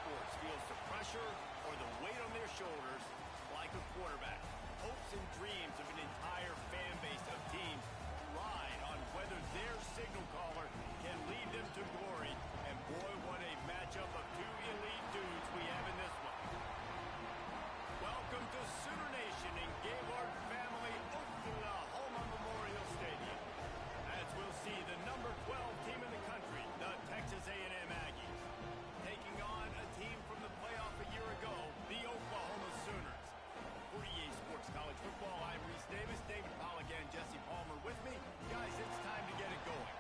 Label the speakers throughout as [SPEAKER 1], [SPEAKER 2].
[SPEAKER 1] sports feels the pressure or the weight on their shoulders like a quarterback. Hopes and dreams of an entire fan base of teams ride on whether their signal caller can lead them to glory. And boy, what a matchup of two elite dudes we have in this one. Welcome to Sooner Nation in Gaylord Family Oklahoma Memorial Stadium. As we'll see the number 12 team in the country, the Texas A&M Aggies, taking on a team from the playoff a year ago, the Oklahoma Sooners. For EA Sports College Football, I'm Reese Davis, David Pollack, and Jesse Palmer with me. Guys, it's time to get it going.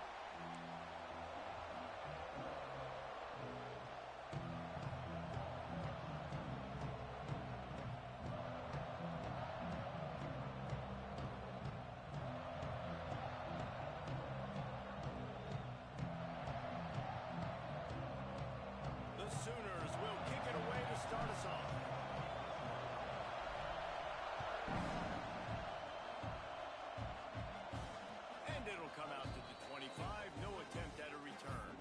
[SPEAKER 1] The Sooners will kick it away to start us off. It'll come out to the 25. No attempt at a return.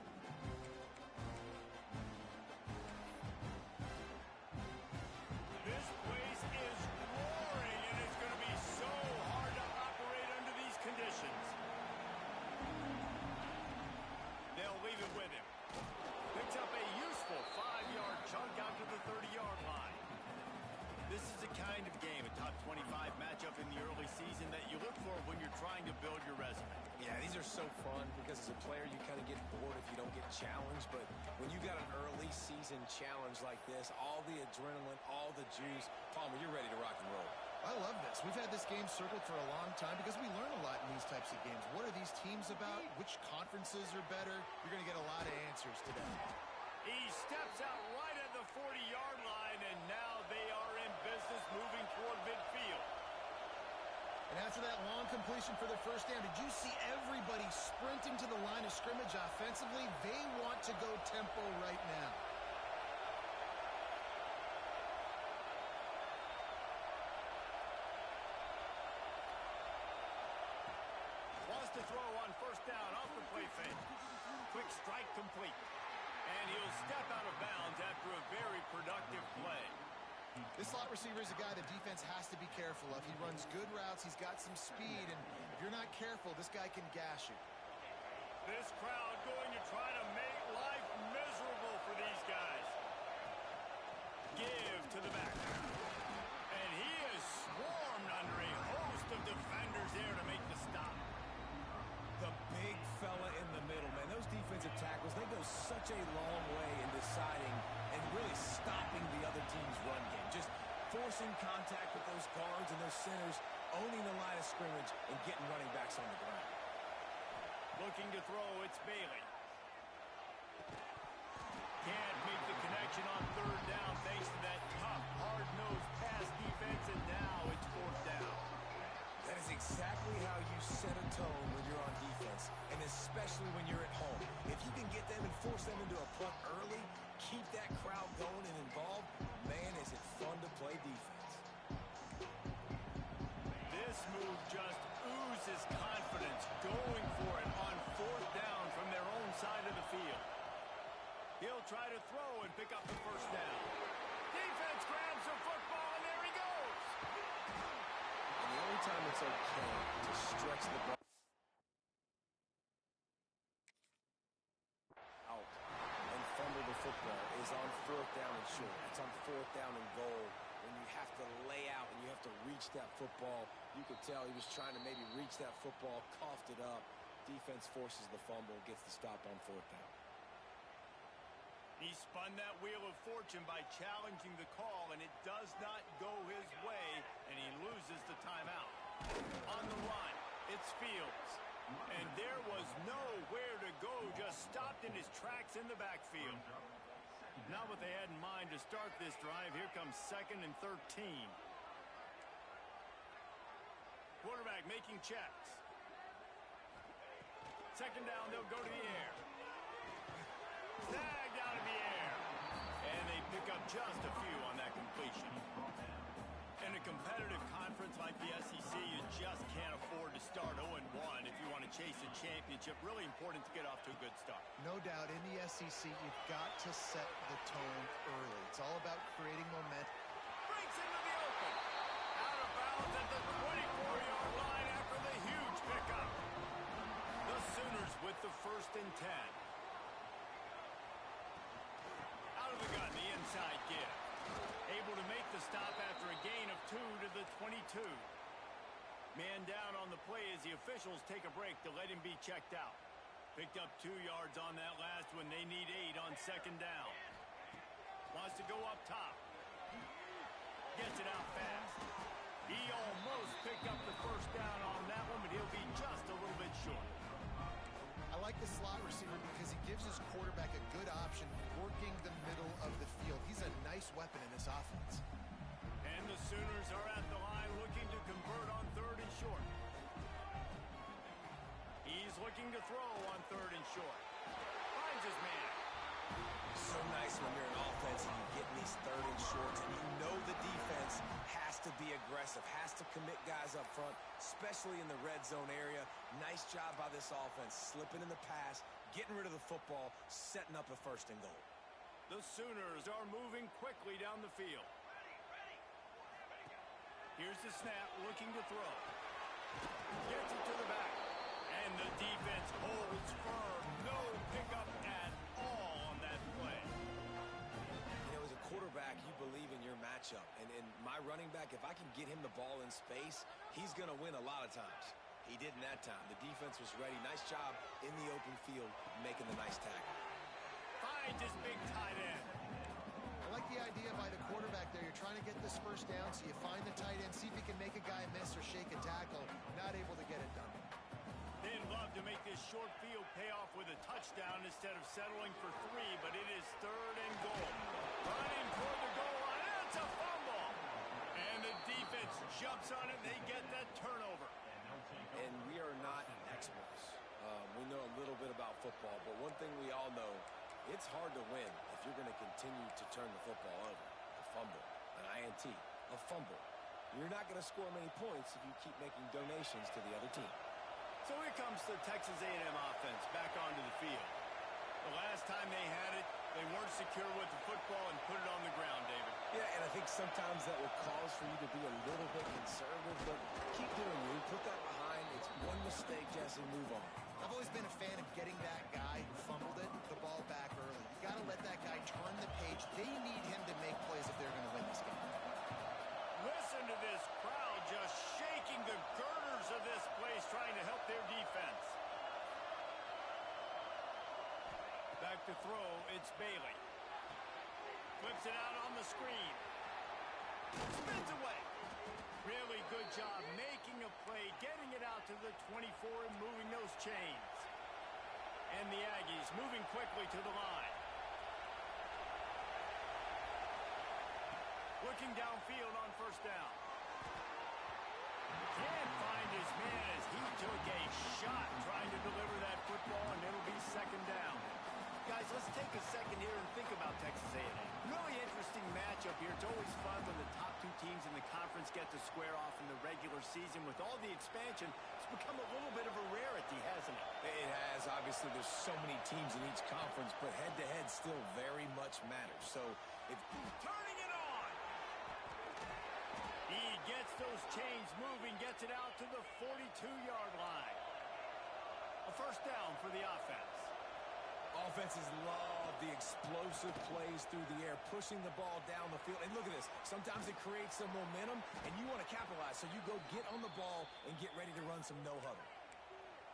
[SPEAKER 1] This place is roaring, and it's going to be so hard to operate under these conditions. They'll leave it with him. Picks up a useful 5-yard chunk out to the 30-yard line. This is the kind of game, a top 25 matchup in the early season that you look for when you're trying to build your resume.
[SPEAKER 2] Yeah, these are so fun because as a player you kind of get bored if you don't get challenged, but when you got an early season challenge like this, all the adrenaline, all the juice, Palmer, you're ready to rock and roll.
[SPEAKER 3] I love this. We've had this game circled for a long time because we learn a lot in these types of games. What are these teams about? Which conferences are better? You're going to get a lot of answers today.
[SPEAKER 1] He steps out right at the 40-yard line, and now they are in business moving toward midfield.
[SPEAKER 3] And after that long completion for their first down, did you see everybody sprinting to the line of scrimmage offensively? They want to go tempo right now.
[SPEAKER 1] Wants to throw on first down off the play fake. Quick strike complete. And he'll step out of bounds after a very productive play.
[SPEAKER 3] This slot receiver is a guy the defense has to be careful of. He runs good routes, he's got some speed, and if you're not careful, this guy can gash you.
[SPEAKER 1] This crowd going to try to make life miserable for these guys. Give to the back. And he is swarmed under a host of defenders there to make the stop.
[SPEAKER 2] The big fella in the middle, man. Those defensive tackles, they go such a long way in deciding and really stopping the other team's run game. Just forcing contact with those guards and those centers, owning the line of scrimmage, and getting running backs on the ground.
[SPEAKER 1] Looking to throw, it's Bailey. Can't make the connection on third down thanks to that tough, hard-nosed pass defense, and now it's fourth down.
[SPEAKER 2] That is exactly how you set a tone when you're on defense, and especially when you're at home. If you can get them and force them into a punt early, keep that crowd going and involved, man, is it fun to play defense.
[SPEAKER 1] This move just oozes confidence, going for it on fourth down from their own side of the field. He'll try to throw and pick up the first down. Defense grabs the football, and there he goes.
[SPEAKER 2] And the only time it's okay to stretch the ball out and fumble the football is on fourth down and short. It's on fourth down and goal when you have to lay out and you have to reach that football. You could tell he was trying to maybe reach that football, coughed it up. Defense forces the fumble, gets the stop on fourth down.
[SPEAKER 1] He spun that wheel of fortune by challenging the call, and it does not go his way, and he loses the timeout. On the run, it's Fields. And there was nowhere to go, just stopped in his tracks in the backfield. Not what they had in mind to start this drive. Here comes 2nd and 13. Quarterback making checks. 2nd down, they'll go to the air. Tagged out of the air. And they pick up just a few on that completion. In a competitive conference like the SEC, you just can't afford to start 0-1 if you want to chase a championship, really important to get off to a good start.
[SPEAKER 3] No doubt, in the SEC, you've got to set the tone early. It's all about creating momentum.
[SPEAKER 1] Breaks into the open. Out of bounds at the 24-yard line after the huge pickup. The Sooners with the 1st and 10. Out of the gun, the inside give. Able to make the stop after a gain of 2 to the 22. Man down on the play as the officials take a break to let him be checked out. Picked up 2 yards on that last one. They need 8 on 2nd down. Wants to go up top. Gets it out fast. He almost picked up the 1st down on that one, but he'll be just a little bit short.
[SPEAKER 3] I like the slot receiver because he gives his quarterback a good option working the middle of the field. He's a nice weapon in this offense.
[SPEAKER 1] And the Sooners are at the line looking to convert on 3rd and short. He's looking to throw on 3rd and short. Finds his man.
[SPEAKER 2] So nice when you're an offense and you get these 3rd and shorts, and you know the defense has to be aggressive, has to commit guys up front, especially in the red zone area. Nice job by this offense, slipping in the pass, getting rid of the football, setting up the 1st and goal.
[SPEAKER 1] The Sooners are moving quickly down the field. Here's the snap, looking to throw. Gets it to the back. And the defense holds firm. No pickup at all on that play.
[SPEAKER 2] You know, as a quarterback, you believe in your matchup. And my running back, if I can get him the ball in space, he's going to win a lot of times. He didn't that time. The defense was ready. Nice job in the open field, making the nice tackle.
[SPEAKER 1] Finds his big tight end.
[SPEAKER 3] I like the idea by the quarterback there. You're trying to get this 1st down, so you find the tight end, see if he can make a guy miss or shake a tackle. Not able to get it done.
[SPEAKER 1] They'd love to make this short field pay off with a touchdown instead of settling for 3, but it is 3rd and goal. Running toward the goal line, and it's a fumble. And the defense jumps on it. They get that turnover.
[SPEAKER 2] And we are not experts. We know a little bit about football, but one thing we all know, it's hard to win if you're going to continue to turn the football over. A fumble, an INT, a fumble. You're not going to score many points if you keep making donations to the other team.
[SPEAKER 1] So here comes the Texas A&M offense back onto the field. The last time they had it, they weren't secure with the football and put it on the ground, David.
[SPEAKER 2] Yeah, and I think sometimes that will cause for you to be a little bit conservative, but keep doing you. Put that behind. It's one mistake, Jesse, move on.
[SPEAKER 3] I've always been a fan of getting that guy who fumbled it, the ball back early. You got to let that guy turn the page. They need him to make plays if they're going to win this game.
[SPEAKER 1] Listen to this crowd just shaking the girders of this place, trying to help their defense. Back to throw, it's Bailey. Flips it out on the screen. Spins away. Really good job making a play, getting it out to the 24 and moving those chains. And the Aggies moving quickly to the line. Looking downfield on 1st down. Can't find his man as he took a shot trying to deliver that football, and it'll be 2nd down. Guys, let's take a second here and think about Texas A&M. Really interesting matchup here. It's always fun when the top 2 teams in the conference get to square off in the regular season. With all the expansion, it's become a little bit of a rarity, hasn't it?
[SPEAKER 2] It has. Obviously, there's so many teams in each conference, but head-to-head still very much matters. So, if
[SPEAKER 1] turning it on. He gets those chains moving, gets it out to the 42-yard line. A 1st down for the offense.
[SPEAKER 2] Offenses love the explosive plays through the air, pushing the ball down the field. And look at this. Sometimes it creates some momentum, and you want to capitalize. So you go get on the ball and get ready to run some no-huddle.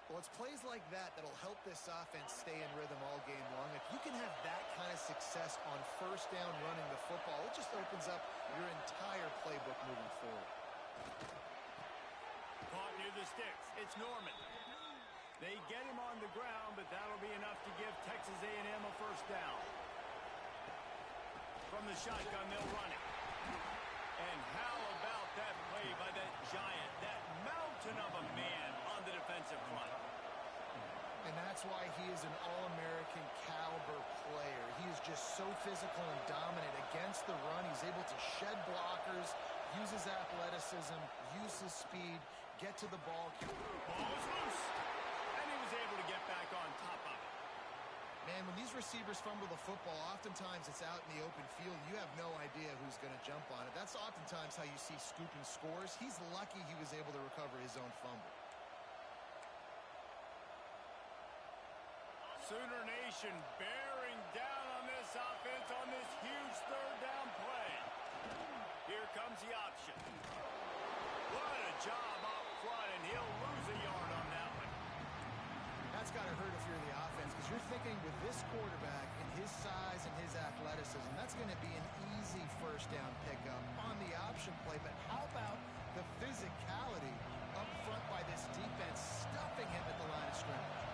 [SPEAKER 3] Well, it's plays like that that'll help this offense stay in rhythm all game long. If you can have that kind of success on 1st down running the football, it just opens up your entire playbook moving forward.
[SPEAKER 1] Caught near the sticks. It's Norman. They get him on the ground, but that'll be enough to give Texas A&M a 1st down. From the shotgun, they'll run it. And how about that play by that giant, that mountain of a man on the defensive front?
[SPEAKER 3] And that's why he is an All-American caliber player. He is just so physical and dominant against the run. He's able to shed blockers, use his athleticism, use his speed, get to the ball.
[SPEAKER 1] Ball is loose. able to get back on top of it.
[SPEAKER 3] Man, when these receivers fumble the football, oftentimes it's out in the open field. You have no idea who's going to jump on it. That's oftentimes how you see scooping scores. He's lucky he was able to recover his own fumble.
[SPEAKER 1] Sooner Nation bearing down on this offense on this huge third down play. Here comes the option. What a job up front, and he'll lose a yard on that one.
[SPEAKER 3] That's got to hurt if you're the offense, because you're thinking with this quarterback and his size and his athleticism, that's going to be an easy first down pickup on the option play. But how about the physicality up front by this defense, stuffing him at the line of scrimmage?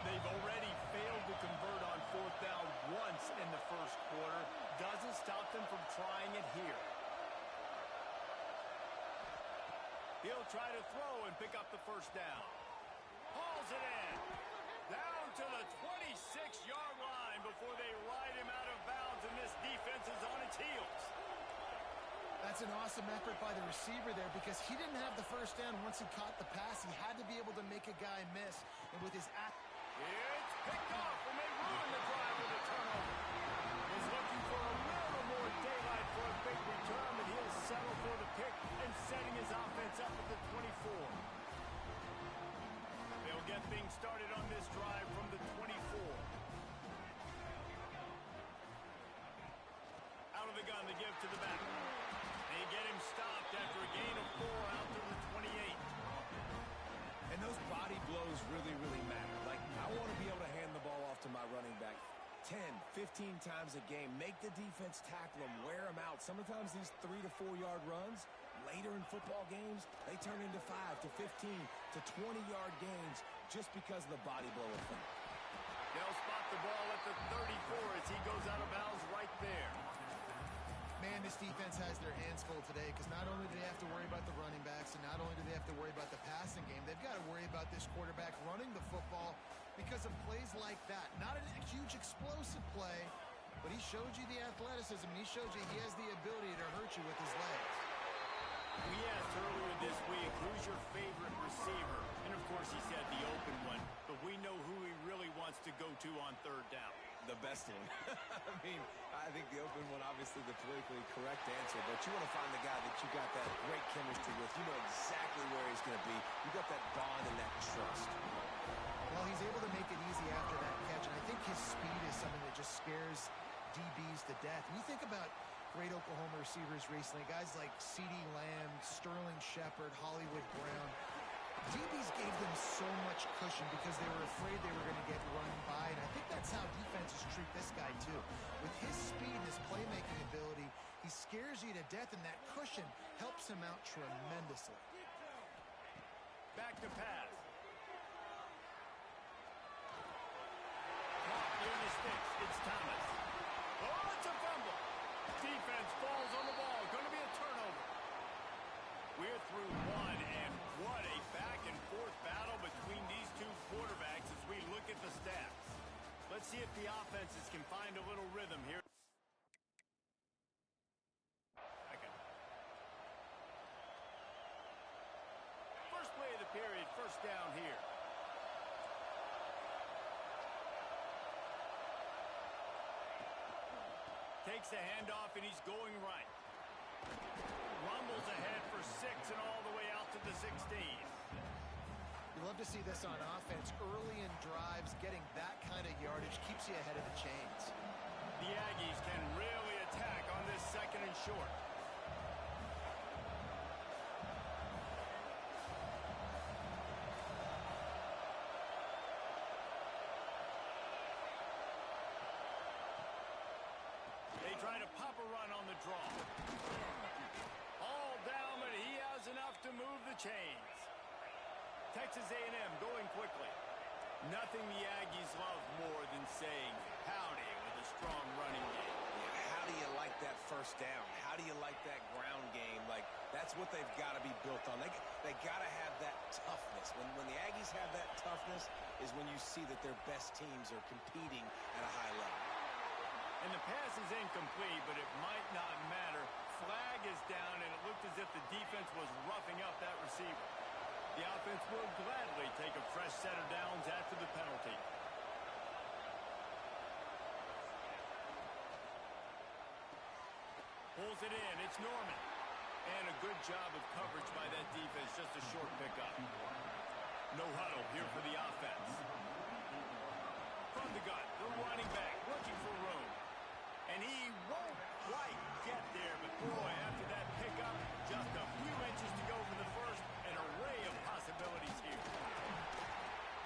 [SPEAKER 1] They've already failed to convert on fourth down once in the first quarter. Doesn't stop them from trying it here. He'll try to throw and pick up the first down. Hauls it in. Down to the 26-yard line before they ride him out of bounds, and this defense is on its heels.
[SPEAKER 3] That's an awesome effort by the receiver there, because he didn't have the first down once he caught the pass. He had to be able to make a guy miss. And with his
[SPEAKER 1] It's picked off, and they ruin the drive with a turnover. He's looking for a little more daylight for a big return, but he'll settle for the pick and setting his offense up at the 24. They'll get things started on this drive from the 24. Out of the gun, they give to the back. They get him stopped after a gain of 4 out to the 28.
[SPEAKER 2] And those body blows really, really matter. Like, I want to be able to hand the ball off to my running back 10, 15 times a game. Make the defense tackle him, wear him out. Sometimes these 3 to 4 yard runs, later in football games, they turn into 5 to 15 to 20-yard gains just because of the body blow effect.
[SPEAKER 1] They'll spot the ball at the 34 as he goes out of bounds right there.
[SPEAKER 3] Man, this defense has their hands full today, because not only do they have to worry about the running backs, and not only do they have to worry about the passing game, they've got to worry about this quarterback running the football because of plays like that. Not a huge explosive play, but he showed you the athleticism. He showed you he has the ability to hurt you with his legs.
[SPEAKER 1] We asked earlier this week, who's your favorite receiver? And of course he said the open one, but we know who he really wants to go to on third down.
[SPEAKER 2] The best one. I mean, I think the open one, obviously the politically correct answer, but you want to find the guy that you got that great chemistry with. You know exactly where he's going to be. You got that bond and that trust.
[SPEAKER 3] Well, he's able to make it easy after that catch, and I think his speed is something that just scares DBs to death. And you think about great Oklahoma receivers recently, guys like CeeDee Lamb, Sterling Shepard, Hollywood Brown. DBs gave them so much cushion because they were afraid they were going to get run by, and I think that's how defenses treat this guy too. With his speed and his playmaking ability, he scares you to death, and that cushion helps him out tremendously.
[SPEAKER 1] Back to pass. Caught in the sticks. It's Thomas. Oh, it's a fumble. Defense falls on the ball. Going to be a turnover. We're through one, and what a back-and-forth battle between these two quarterbacks as we look at the stats. Let's see if the offenses can find a little rhythm here. Okay. First play of the period, first down here. Takes the handoff, and he's going right. Rumbles ahead for 6 and all the way out to the 16.
[SPEAKER 3] You love to see this on offense. Early in drives, getting that kind of yardage keeps you ahead of the chains.
[SPEAKER 1] The Aggies can really attack on this second and short. They try to pop a run on the draw. All down, but he has enough to move the chains. Texas A&M going quickly. Nothing the Aggies love more than saying howdy with a strong running game.
[SPEAKER 2] Yeah, how do you like that first down? How do you like that ground game? Like, that's what they've got to be built on. They got to have that toughness. When the Aggies have that toughness is when you see that their best teams are competing at a high level.
[SPEAKER 1] And the pass is incomplete, but it might not matter. Flag is down, and it looked as if the defense was roughing up that receiver. The offense offense will gladly take a fresh set of downs after the penalty. Pulls it in. It's Norman. And a good job of coverage by that defense. Just a short pickup. No huddle here for the offense. From the gun, the running back looking for room. And he won't quite get there. But boy, after that pickup, just a few inches to go for the first. An array of possibilities here.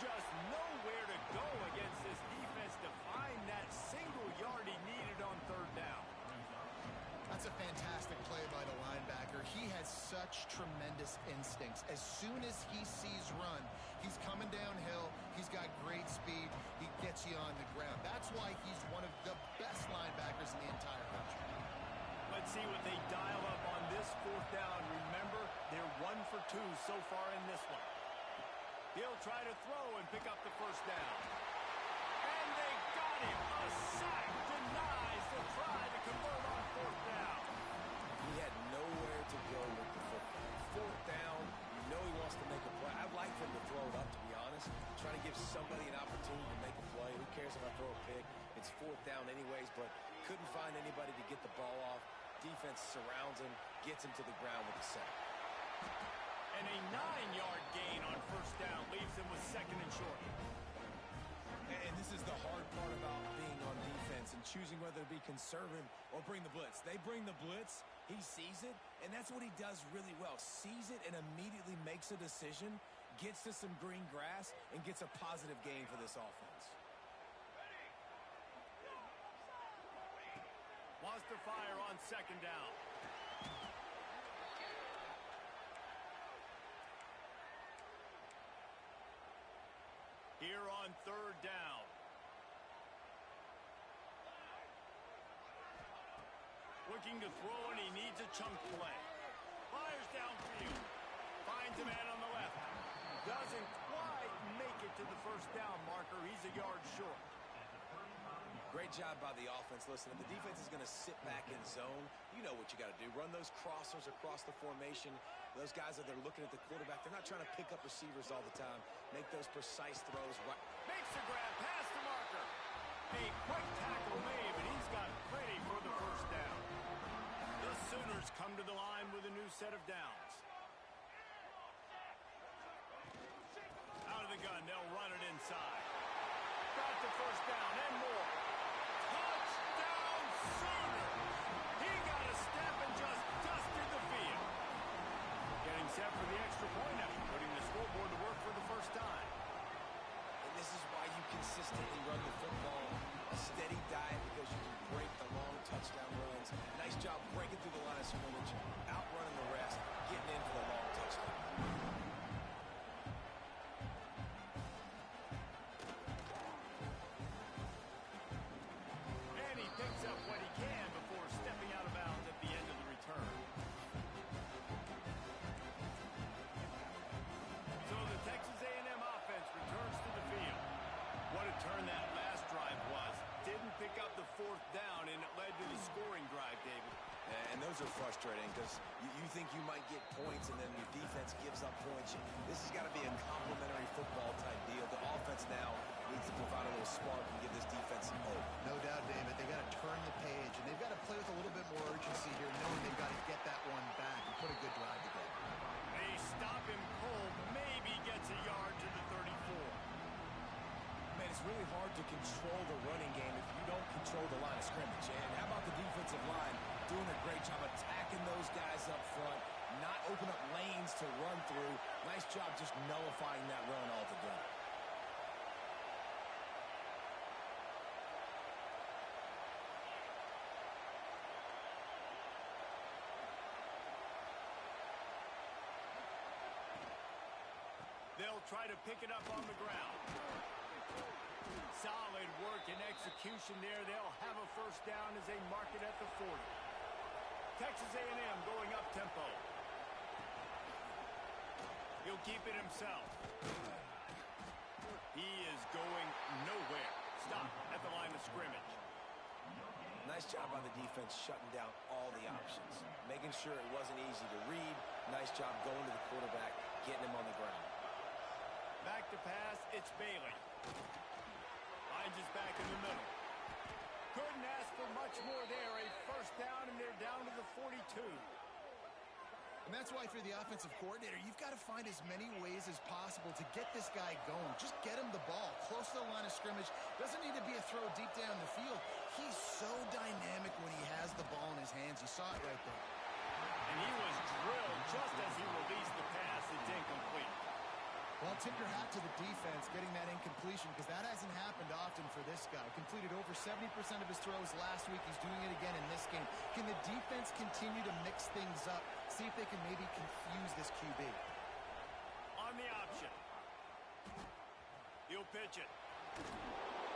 [SPEAKER 1] Just nowhere to go against this defense to find that single yard he needed on third down.
[SPEAKER 3] That's a fantastic play by the linebacker. He has such tremendous instincts. As soon as he sees run, he's coming downhill. He's got great speed. He gets you on the ground. That's why he's one of the best linebackers in the entire country.
[SPEAKER 1] Let's see what they dial up on this fourth down. Remember, they're 1 for 2 so far in this one. He'll try to throw and pick up the first down. And they got him. A sack denies the try to convert on fourth down.
[SPEAKER 2] He had nowhere to go with the football. Fourth down, you know he wants to make a play. I'd like for him to throw it up, to be honest. Trying to give somebody an opportunity to make a play. Who cares if I throw a pick? It's fourth down anyways, but couldn't find anybody to get the ball off. Defense surrounds him, gets him to the ground with the sack.
[SPEAKER 1] And a 9-yard gain on first down leaves him with second and short.
[SPEAKER 2] And this is the hard part about being on defense and choosing whether to be conservative or bring the blitz. They bring the blitz, he sees it, and that's what he does really well. Sees it and immediately makes a decision, gets to some green grass, and gets a positive gain for this offense.
[SPEAKER 1] Wants to fire on second down. Here on third down. Looking to throw, and he needs a chunk play. Fires downfield. Finds a man on the left. Doesn't quite make it to the first down marker. He's a yard short.
[SPEAKER 2] Great job by the offense. Listen, if the defense is going to sit back in zone, you know what you got to do. Run those crossers across the formation. Those guys that are looking at the quarterback, they're not trying to pick up receivers all the time. Make those precise throws.
[SPEAKER 1] Makes the grab past the marker. A quick tackle made, but he's got plenty for the first down. The Sooners come to the line with a new set of downs. Out of the gun, they'll run it inside. Got the first down and more. Touchdown Sooners! He got a step and just dusted the field. Getting set for the extra point now, putting the scoreboard to work for the first time.
[SPEAKER 2] And this is why you consistently run the football. A steady diet because you can break the long touchdown runs. Nice job breaking through the line of scrimmage, outrunning the rest, getting in for the long touchdown.
[SPEAKER 1] And he picks up what he can before stepping out of bounds at the end of the return. So the Texas A&M offense returns to the field. What a turn that last drive was. Didn't pick up the fourth down, and it led to the scoring drive, David.
[SPEAKER 2] And those are frustrating because you think you might get points and then your defense gives up points. This has got to be a complementary football type deal. The offense now needs to provide a little spark and give this defense some hope.
[SPEAKER 3] No doubt, David. They got to turn the page, and they've got to play with a little bit more urgency here, knowing they've got to get that one back and put a good drive together.
[SPEAKER 1] They stop him cold, maybe gets a yard to the 34.
[SPEAKER 2] Man, it's really hard to control the running game if you don't control the line of scrimmage. And how about the defensive line doing a great job attacking those guys up front, not open up lanes to run through. Nice job just nullifying that run altogether.
[SPEAKER 1] They'll try to pick it up on the ground. Solid work and execution there. They'll have a first down as they mark it at the 40. Texas A&M going up tempo. He'll keep it himself. He is going nowhere. Stop at the line of scrimmage.
[SPEAKER 2] Nice job by the defense shutting down all the options, making sure it wasn't easy to read. Nice job going to the quarterback, getting him on the ground.
[SPEAKER 1] to pass, it's Bailey. Finds his back in the middle. Couldn't ask for much more there. A first down, and they're down to the 42.
[SPEAKER 3] And that's why, if you're the offensive coordinator, you've got to find as many ways as possible to get this guy going. Just get him the ball close to the line of scrimmage. Doesn't need to be a throw deep down the field. He's so dynamic when he has the ball in his hands. You saw it right there.
[SPEAKER 1] And he was drilled just as he released the pass. It's incomplete.
[SPEAKER 3] Well, tip your hat to the defense getting that incompletion, because that hasn't happened often for this guy. Completed over 70% of his throws last week. He's doing it again in this game. Can the defense continue to mix things up? See if they can maybe confuse this QB.
[SPEAKER 1] On the option. He'll pitch it.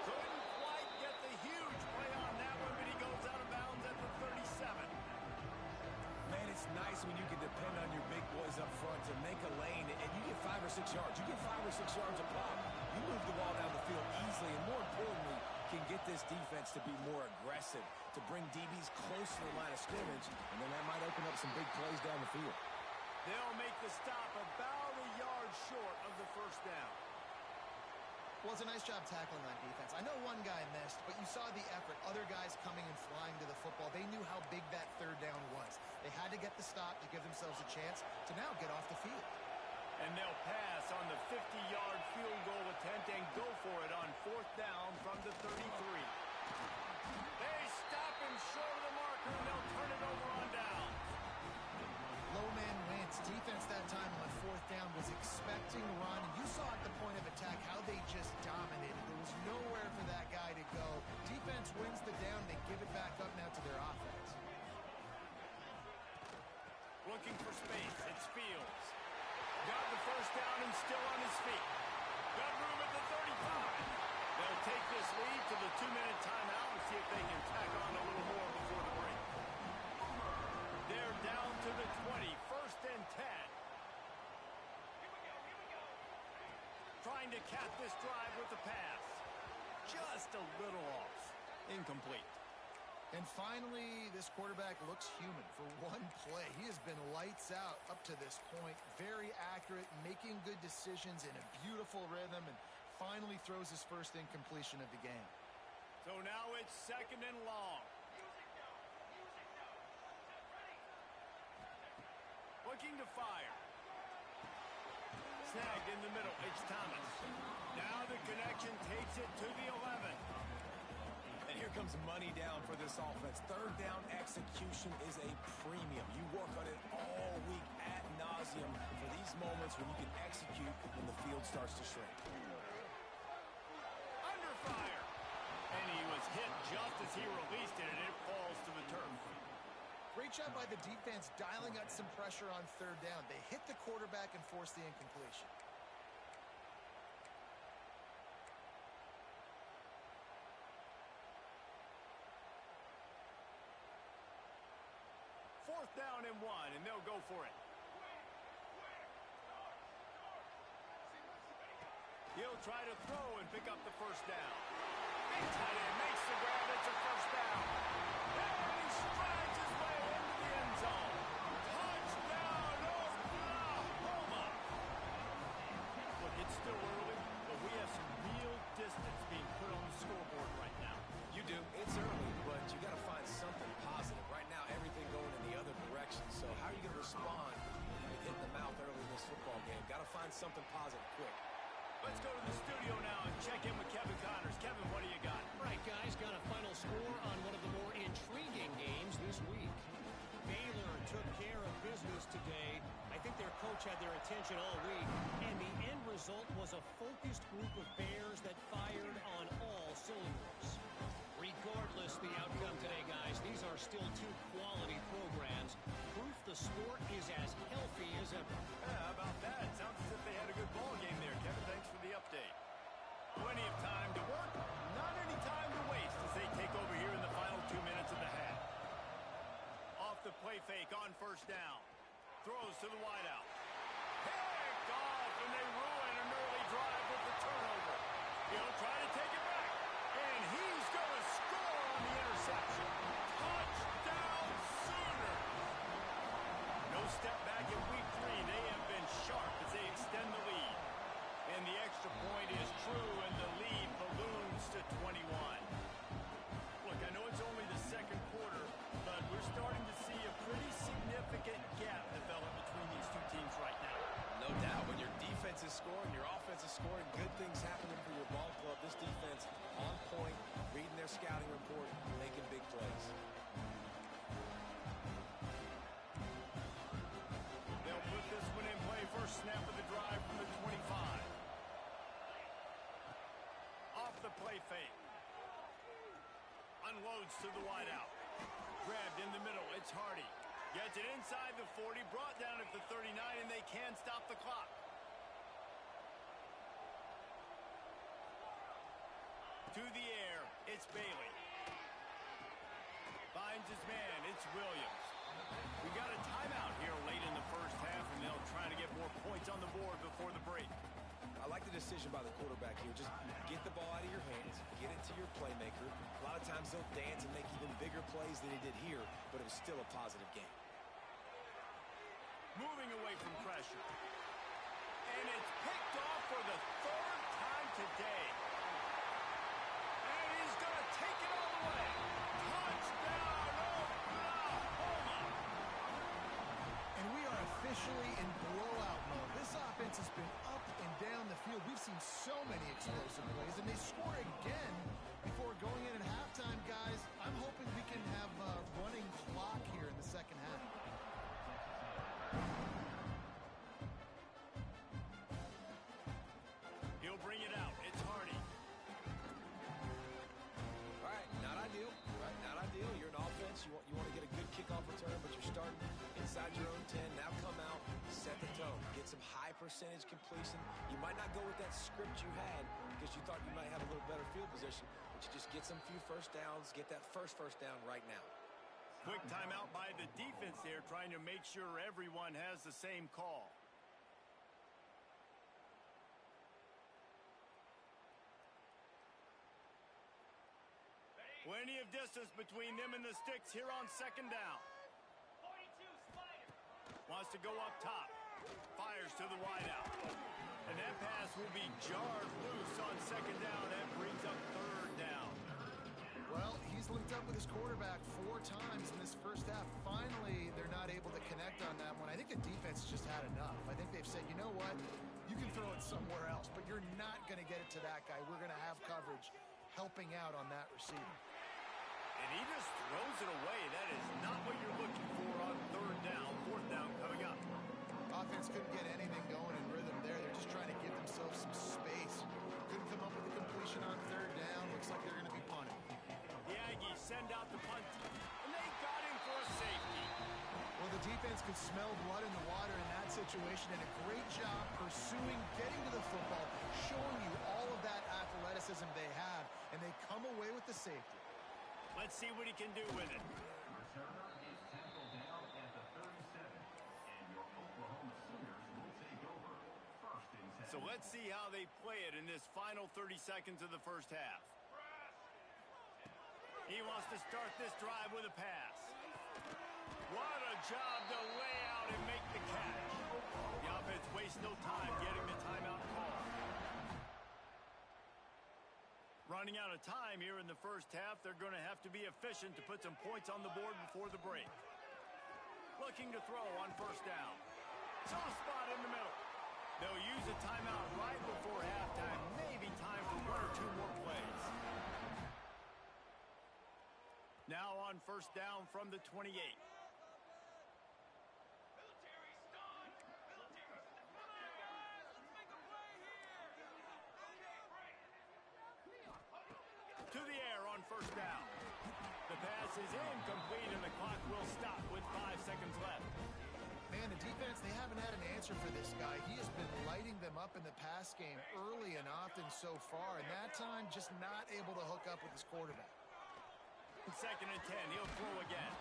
[SPEAKER 1] Couldn't quite get the huge play on that one, but he goes out of bounds at the 37.
[SPEAKER 2] Man, it's nice when you can depend on your big boys up front to make a lane, and you get 5 or 6 yards. You get 5 or 6 yards a pop. You move the ball down the field easily, and more importantly, can get this defense to be more aggressive, to bring DBs close to the line of scrimmage, and then that might open up some big plays down the field.
[SPEAKER 1] They'll make the stop about a yard short of the first down.
[SPEAKER 3] Well, it's a nice job tackling on defense. I know one guy missed, but you saw the effort. Other guys coming and flying to the football. They knew how big that third down was. They had to get the stop to give themselves a chance to now get off the field.
[SPEAKER 1] And they'll pass on the 50-yard field goal attempt and go for it on fourth down from the 33. They stop him short of the marker, and they'll turn it over on down.
[SPEAKER 3] Low man wins. Defense that time on fourth down was expecting to run, and you saw at the point of attack how they just dominated. There was nowhere for that guy to go. Defense wins the down. They give it back up now to their offense.
[SPEAKER 1] Looking for space. It's Fields. Got the first down and still on his feet. Got room at the 35. They'll take this lead to the 2-minute timeout and see if they can tack on a little more before the break. They're down to the 20. First and 10. Trying to cap this drive with the pass. Just a little off. Incomplete.
[SPEAKER 3] And finally, this quarterback looks human for one play. He has been lights out up to this point. Very accurate, making good decisions in a beautiful rhythm, and finally throws his first incompletion of the game.
[SPEAKER 1] So now it's second and long. Looking to fire. Snagged in the middle. It's Thomas. Now the connection takes it to the 11.
[SPEAKER 2] And here comes money down for this offense. Third down execution is a premium. You work on it all week ad nauseum for these moments when you can execute when the field starts to shrink.
[SPEAKER 1] Under fire. And he was hit just as he released it, and it falls to the turf.
[SPEAKER 3] Great job by the defense dialing out some pressure on third down. They hit the quarterback and forced the incompletion.
[SPEAKER 1] Fourth down and 1, and they'll go for it. He'll try to throw and pick up the first down. Big tight end makes the grab. It's a first down. And he strides his way into the end zone. Touchdown, Oklahoma! Look, it's still early, but we have some real distance being put on the scoreboard right now.
[SPEAKER 2] You do. It's early, but you got to find something positive. Right now, everything going in the other direction. So how are you going to respond when you get hit in the mouth early in this football game? Got to find something positive quick.
[SPEAKER 1] Let's go to the studio now and check in with Kevin Connors. Kevin, what do you got?
[SPEAKER 4] Right, guys, got a final score on one of the more intriguing games this week. Baylor took care of business today. I think their coach had their attention all week, and the end result was a focused group of Bears that fired on all cylinders. Regardless the outcome today, guys, these are still two quality programs. Proof the sport is as healthy as ever.
[SPEAKER 1] Yeah, how about that? Sounds as if they had a good ball game there, Kevin. Thanks for the update. Plenty of time to work, not any time to waste as they take over here in the final 2 minutes of the half. Off the play fake on first down. Throws to the wideout. Picked off, and they ruin an early drive with the turnover. He'll try to take it back, and he's going to score on the interception. Touchdown Sooners! No step back in week 3. They have been sharp as they extend the lead. And the extra play fake. Unloads to the wideout. Grabbed in the middle. It's Hardy. Gets it inside the 40. Brought down at the 39, and they can stop the clock. To the air. It's Bailey. Finds his man. It's Williams. We got a timeout here late in the first half, and they'll try to get more points on the board before the break.
[SPEAKER 2] I like the decision by the quarterback here. Just get the ball out of your hands, get it to your playmaker. A lot of times they'll dance and make even bigger plays than he did here, but it was still a positive game.
[SPEAKER 1] Moving away from pressure. And it's picked off for the third time today. And he's going to take it all the way. Touchdown, Oklahoma!
[SPEAKER 3] And we are officially in blowout mode. This offense has been up and down the field. We've seen so many explosive plays, and they score again before going in at halftime, guys. I'm hoping we can have a running clock here in the second half.
[SPEAKER 1] He'll bring it out. It's Hardy.
[SPEAKER 2] All right, not ideal. Right, not ideal. You're an offense. You want to get a good kickoff return, but you're starting inside your own 10. Now come out, set the tone. Get some high percentage completion. You might not go with that script you had because you thought you might have a little better field position, but you just get some few first downs, get that first down right now.
[SPEAKER 1] Quick timeout by the defense there, trying to make sure everyone has the same call. Plenty of distance between them and the sticks here on second down. Wants to go up top. Fires to the wideout. And that pass will be jarred loose on second down. That brings up third down.
[SPEAKER 3] Well, he's linked up with his quarterback 4 times in this first half. Finally, they're not able to connect on that one. I think the defense just had enough. I think they've said, you know what? You can throw it somewhere else, but you're not going to get it to that guy. We're going to have coverage helping out on that receiver.
[SPEAKER 1] And he just throws it away. That is not what you're looking for on third down. Fourth down coming up.
[SPEAKER 3] Offense couldn't get anything going in rhythm there. They're just trying to give themselves some space. Couldn't come up with the completion on third down. Looks like they're going to be punting.
[SPEAKER 1] The Aggies send out the punt, and they got him for a safety.
[SPEAKER 3] Well, the defense could smell blood in the water in that situation, and a great job pursuing, getting to the football, showing you all of that athleticism they have, and they come away with the safety.
[SPEAKER 1] Let's see what he can do with it.
[SPEAKER 5] Returner is tackled down at the 37, and your Oklahoma Sooners will take over first and 10.
[SPEAKER 1] So let's see how they play it in this final 30 seconds of the first half. He wants to start this drive with a pass. What a job to lay out and make the catch. The offense wastes no time getting the timeout call. Running out of time here in the first half, they're going to have to be efficient to put some points on the board before the break. Looking to throw on first down. Soft spot in the middle. They'll use a timeout right before halftime. Maybe time for 1 or 2 more plays. Now on first down from the 28. To the air on first down. The pass is incomplete, and the clock will stop with 5 seconds left.
[SPEAKER 3] Man, the defense, they haven't had an answer for this guy. He has been lighting them up in the pass game early and often so far, and that time just not able to hook up with his quarterback.
[SPEAKER 1] Second and 10, he'll throw again.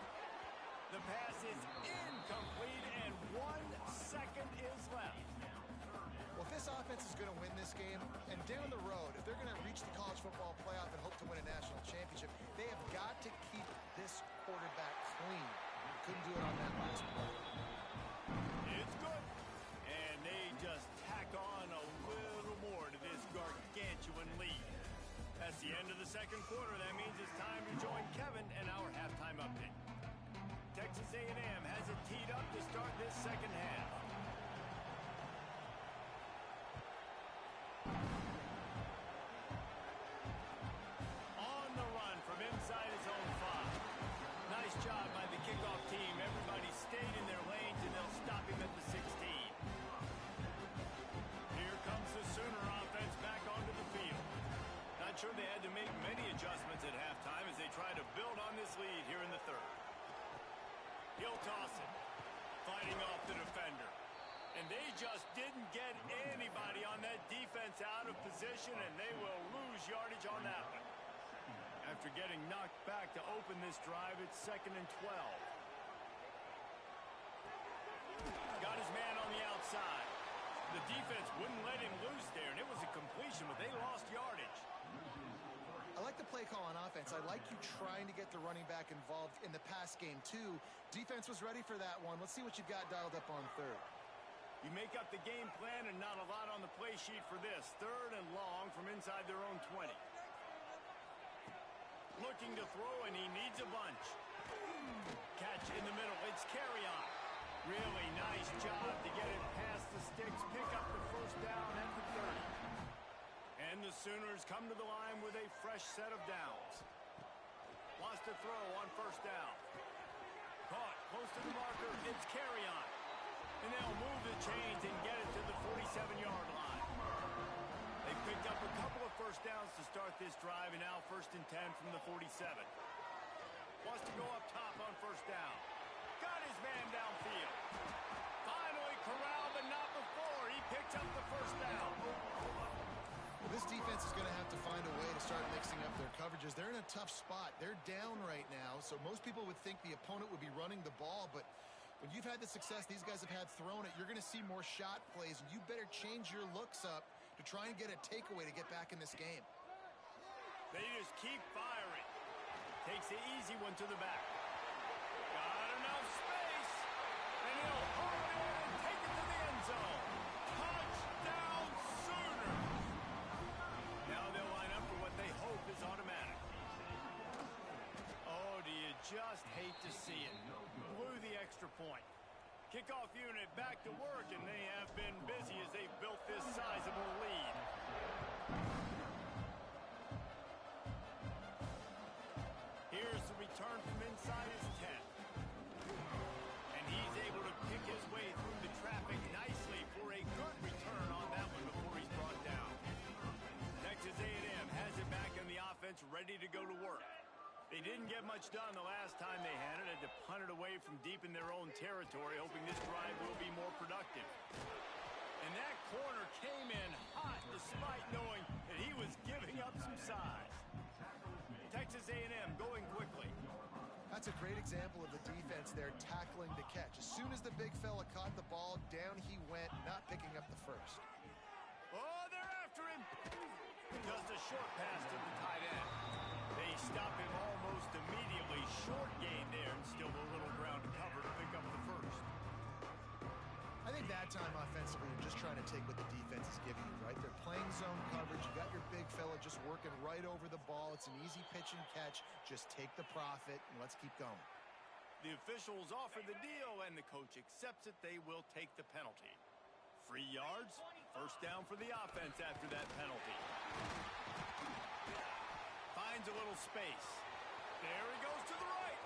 [SPEAKER 1] The pass is incomplete, and 1 second is left.
[SPEAKER 3] Well, if this offense is going to win this game, and down the road, if they're going to reach the college football playoff and hope to win a national championship, they have got to keep this quarterback clean. Couldn't do it on that last play.
[SPEAKER 1] It's good. And they just tack on a little more to this gargantuan lead. That's the end of the second quarter. That means it's time to join Kevin and our halftime update. Texas A&M has it teed up to start this second half. On the run from inside his own 5. Nice job by the kickoff team. Everybody stayed in their lanes, and they'll stop him at the 16. He'll toss it. Fighting off the defender. And they just didn't get anybody on that defense out of position, and they will lose yardage on that one. After getting knocked back to open this drive, it's 2nd and 12. Got his man on the outside. The defense wouldn't let him loose there, and it was a completion, but they lost yardage.
[SPEAKER 3] I like the play call on offense. I like you trying to get the running back involved in the pass game, too. Defense was ready for that one. Let's see what you've got dialed up on 3rd.
[SPEAKER 1] You make up the game plan and not a lot on the play sheet for this. 3rd and long from inside their own 20. Looking to throw, and he needs a bunch. Catch in the middle. It's carry on. Really nice job to get it past the sticks. Pick up the first down at the 30. And the Sooners come to the line with a fresh set of downs. Wants to throw on 1st down. Caught close to the marker. It's carry on. And they'll move the chains and get it to the 47-yard line. They picked up a couple of first downs to start this drive, and now 1st and 10 from the 47. Wants to go up top on 1st down. Got his man downfield. Finally corralled, but not before. He picked up the 1st down.
[SPEAKER 3] Well, this defense is going to have to find a way to start mixing up their coverages. They're in a tough spot. They're down right now, so most people would think the opponent would be running the ball, but when you've had the success these guys have had throwing it, you're going to see more shot plays, and you better change your looks up to try and get a takeaway to get back in this game.
[SPEAKER 1] They just keep firing. Takes the easy one to the back. Got enough space, and he'll haul it in and take it to the end zone. Touchdown, Sooners! Now they'll line up for what they hope is automatic. Oh, do you just hate to see it? Blew the extra point. Kickoff unit back to work, and they have been busy as they've built this sizable lead. Here's the return from inside his 10. And he's able to pick his way through the traffic nicely for a good return on that one before he's brought down. Texas A&M has it back in the offense, ready to go to work. They didn't get much done the last time they had it. Had to punt it away from deep in their own territory, hoping this drive will be more productive. And that corner came in hot despite knowing that he was giving up some size. Texas A&M going quickly.
[SPEAKER 3] That's a great example of the defense there tackling the catch. As soon as the big fella caught the ball, down he went, not picking up the first.
[SPEAKER 1] Oh, they're after him. Just a short pass to the tight end. They stop him almost immediately. Short gain there, and still a little ground to cover to pick up the first.
[SPEAKER 3] I think that time offensively, you're just trying to take what the defense is giving you, right? They're playing zone coverage. You got your big fella just working right over the ball. It's an easy pitch and catch. Just take the profit, and let's keep going.
[SPEAKER 1] The officials offer the deal, and the coach accepts it. They will take the penalty. 3 yards, 1st down for the offense after that penalty. Finds a little space. There he goes to the right.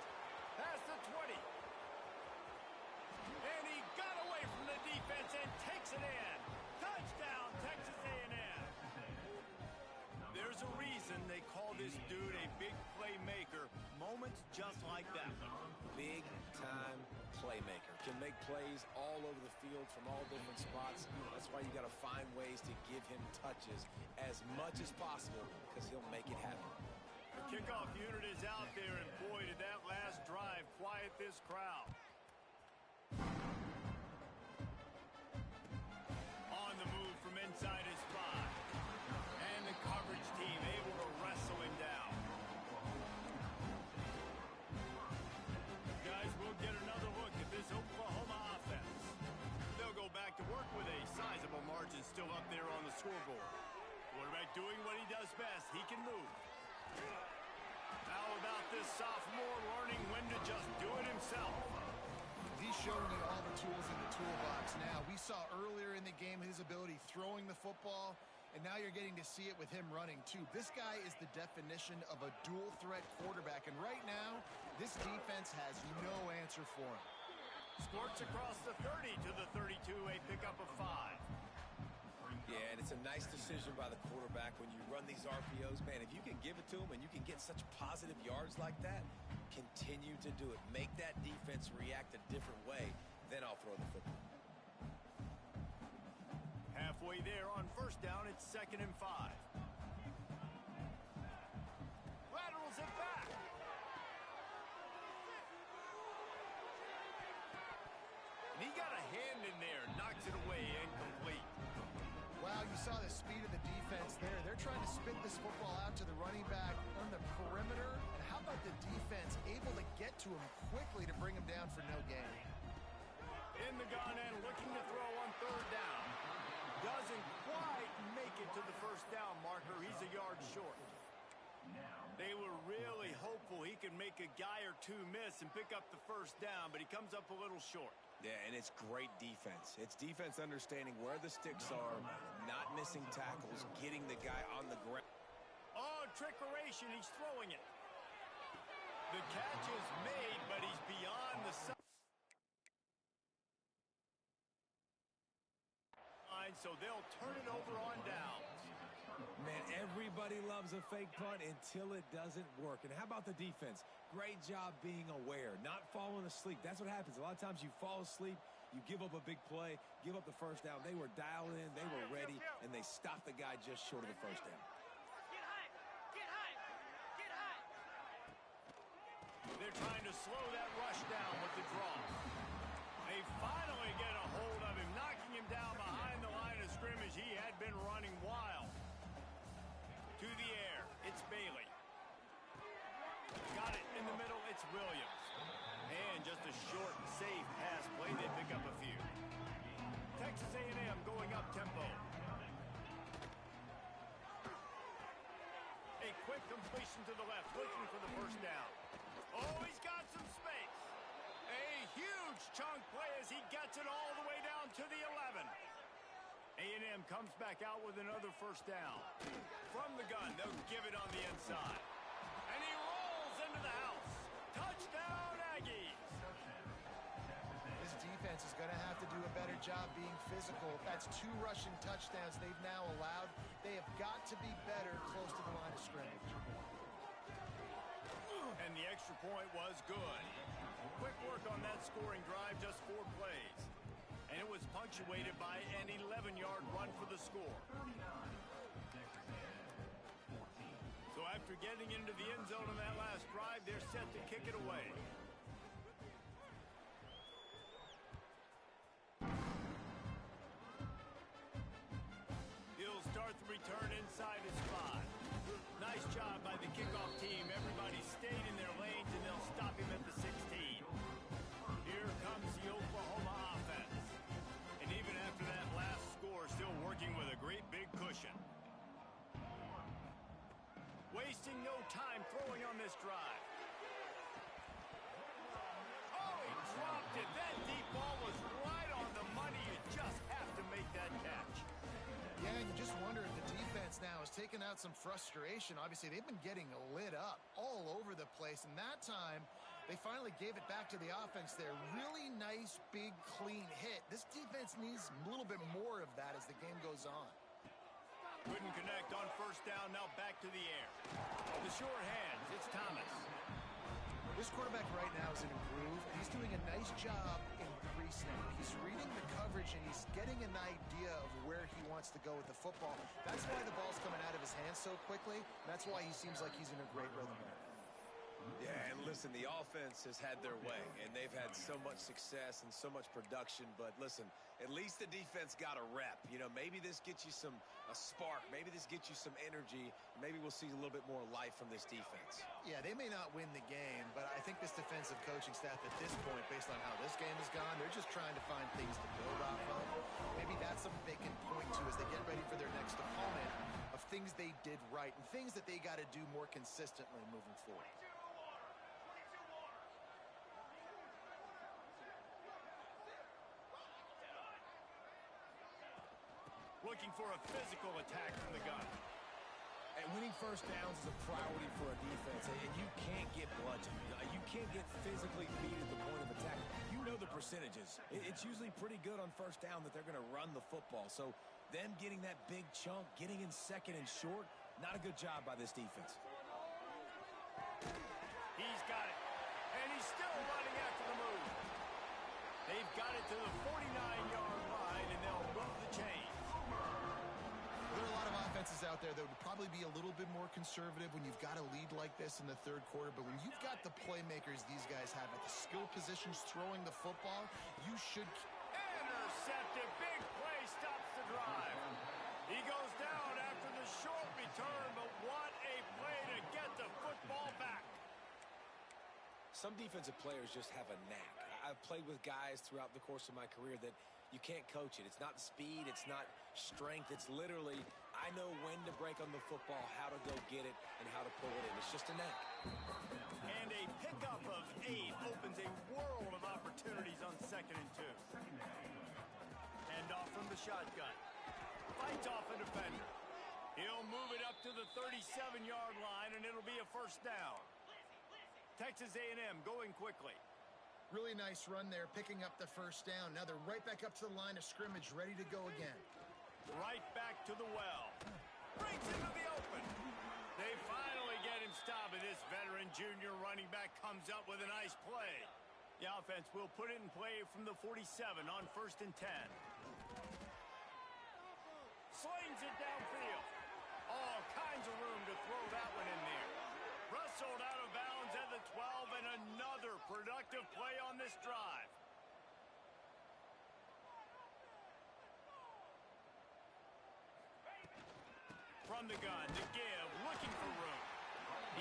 [SPEAKER 1] Past the 20. And he got away from the defense and takes it in. Touchdown, Texas A&M. There's a reason they call this dude a big playmaker. Moments just like that.
[SPEAKER 2] Big-time playmaker. Can make plays all over the field from all different spots. That's why you got to find ways to give him touches as much as possible because he'll make it happen.
[SPEAKER 1] The kickoff unit is out there, and boy, did that last drive quiet this crowd. On the move from inside his 5. And the coverage team able to wrestle him down. Guys, we'll get another look at this Oklahoma offense. They'll go back to work with a sizable margin still up there on the scoreboard. Quarterback doing what he does best. He can move. How about this sophomore learning when to just do it himself?
[SPEAKER 3] He's showing you all the tools in the toolbox now. We saw earlier in the game his ability throwing the football, and now you're getting to see it with him running, too. This guy is the definition of a dual-threat quarterback, and right now, this defense has no answer for him.
[SPEAKER 1] Squirts across the 30 to the 32, a pickup of 5.
[SPEAKER 2] Yeah, and it's a nice decision by the quarterback when you run these RPOs. Man, if you can give it to him and you can get such positive yards like that, continue to do it. Make that defense react a different way, then I'll throw the football.
[SPEAKER 1] Halfway there on first down, it's 2nd and 5. Laterals it back. And he got a hand in there, knocks it away, incomplete.
[SPEAKER 3] Wow, you saw the speed of the defense there. They're trying to spit this football out to the running back on the perimeter. And how about the defense able to get to him quickly to bring him down for no gain?
[SPEAKER 1] In the gun and looking to throw on 3rd down. Doesn't quite make it to the first down marker. He's a yard short. They were really hopeful he could make a guy or two miss and pick up the first down, but he comes up a little short.
[SPEAKER 2] Yeah, and it's great defense. It's defense understanding where the sticks are, not missing tackles, getting the guy on the ground.
[SPEAKER 1] Oh, trickeration. He's throwing it. The catch is made, but he's beyond the line, so they'll turn it over on downs.
[SPEAKER 2] Man, everybody loves a fake punt until it doesn't work. And how about the defense? Great job being aware, not falling asleep. That's what happens. A lot of times you fall asleep, you give up a big play, give up the first down. They were dialed in, they were ready, and they stopped the guy just short of the first down.
[SPEAKER 4] Get high! Get high! Get high!
[SPEAKER 1] They're trying to slow that rush down with the draw. They finally get a hold of him, knocking him down behind the line of scrimmage. He had been running wild. To the air, it's Bailey. Got it in the middle, it's Williams. And just a short, safe pass play. They pick up a few. Texas A&M going up tempo. A quick completion to the left, looking for the first down. Oh, he's got some space. A huge chunk play as he gets it all the way down to the 11. A&M comes back out with another first down. From the gun, they'll give it on the inside. And he rolls into the house. Touchdown, Aggies.
[SPEAKER 3] This defense is going to have to do a better job being physical. That's 2 rushing touchdowns they've now allowed. They have got to be better close to the line of scrimmage.
[SPEAKER 1] And the extra point was good. Quick work on that scoring drive, just 4 plays. And it was punctuated by an 11-yard run for the score. So after getting into the end zone on that last drive, they're set to kick it away. He'll start the return inside his 5. Nice job by the kickoff team. Everybody stayed in their lanes, and they'll stop him at the 16. Here comes the Oklahoma offense. And even after that last score, still working with a great big cushion. Wasting no time throwing on this drive. Oh, he dropped it. That deep ball was right on the money. You just have to make that catch.
[SPEAKER 3] Yeah, and you just wonder if the defense now has taken out some frustration. Obviously, they've been getting lit up all over the place, and that time they finally gave it back to the offense there. Really nice, big, clean hit. This defense needs a little bit more of that as the game goes on.
[SPEAKER 1] Couldn't connect on first down, now back to the air. The short hands, it's Thomas.
[SPEAKER 3] This quarterback right now is in a groove. He's doing a nice job in pre-snap. He's reading the coverage, and he's getting an idea of where he wants to go with the football. That's why the ball's coming out of his hands so quickly. That's why he seems like he's in a great rhythm right now.
[SPEAKER 2] Yeah, and listen, the offense has had their way, and they've had so much success and so much production. But listen, at least the defense got a rep. You know, maybe this gets you a spark. Maybe this gets you some energy. Maybe we'll see a little bit more life from this defense.
[SPEAKER 3] Yeah, they may not win the game, but I think this defensive coaching staff at this point, based on how this game has gone, they're just trying to find things to build off of. Maybe that's something they can point to as they get ready for their next opponent, of things they did right and things that they got to do more consistently moving forward.
[SPEAKER 1] Looking for a physical attack from the gun.
[SPEAKER 2] And winning first downs is a priority for a defense, and you can't get bludgeoned. You can't get physically beat at the point of attack. You know the percentages. It's usually pretty good on first down that they're going to run the football. So Them getting that big chunk, getting in second and short, not a good job by this defense.
[SPEAKER 1] He's got it. And he's still running after the move. They've got it to the 49-yard line, and they'll move the chains.
[SPEAKER 3] There are a lot of offenses out there that would probably be a little bit more conservative when you've got a lead like this in the third quarter. But when you've got the playmakers these guys have at the skill positions throwing the football, you should...
[SPEAKER 1] Intercepted. Big play stops the drive. He goes down after the short return, but what a play to get the football back.
[SPEAKER 2] Some defensive players just have a knack. I've played with guys throughout the course of my career that you can't coach it. It's not speed. It's not strength. It's literally, I know when to break on the football, how to go get it, and how to pull it in. It's just a knack.
[SPEAKER 1] And a pickup of 8 opens a world of opportunities on 2nd and 2. Hand off from the shotgun. Fights off a defender. He'll move it up to the 37-yard line, and it'll be a first down. Texas A&M going quickly.
[SPEAKER 3] Really nice run there, picking up the first down. Now they're right back up to the line of scrimmage, ready to go again.
[SPEAKER 1] Right back to the well. Breaks into the open. They finally get him stopped, and this veteran junior running back comes up with a nice play. The offense will put it in play from the 47 on 1st and 10. Slings it downfield. All kinds of room to throw that one in there. Rustled out of bounds at the 12, and another productive play on this drive. From the gun, to give, looking for room.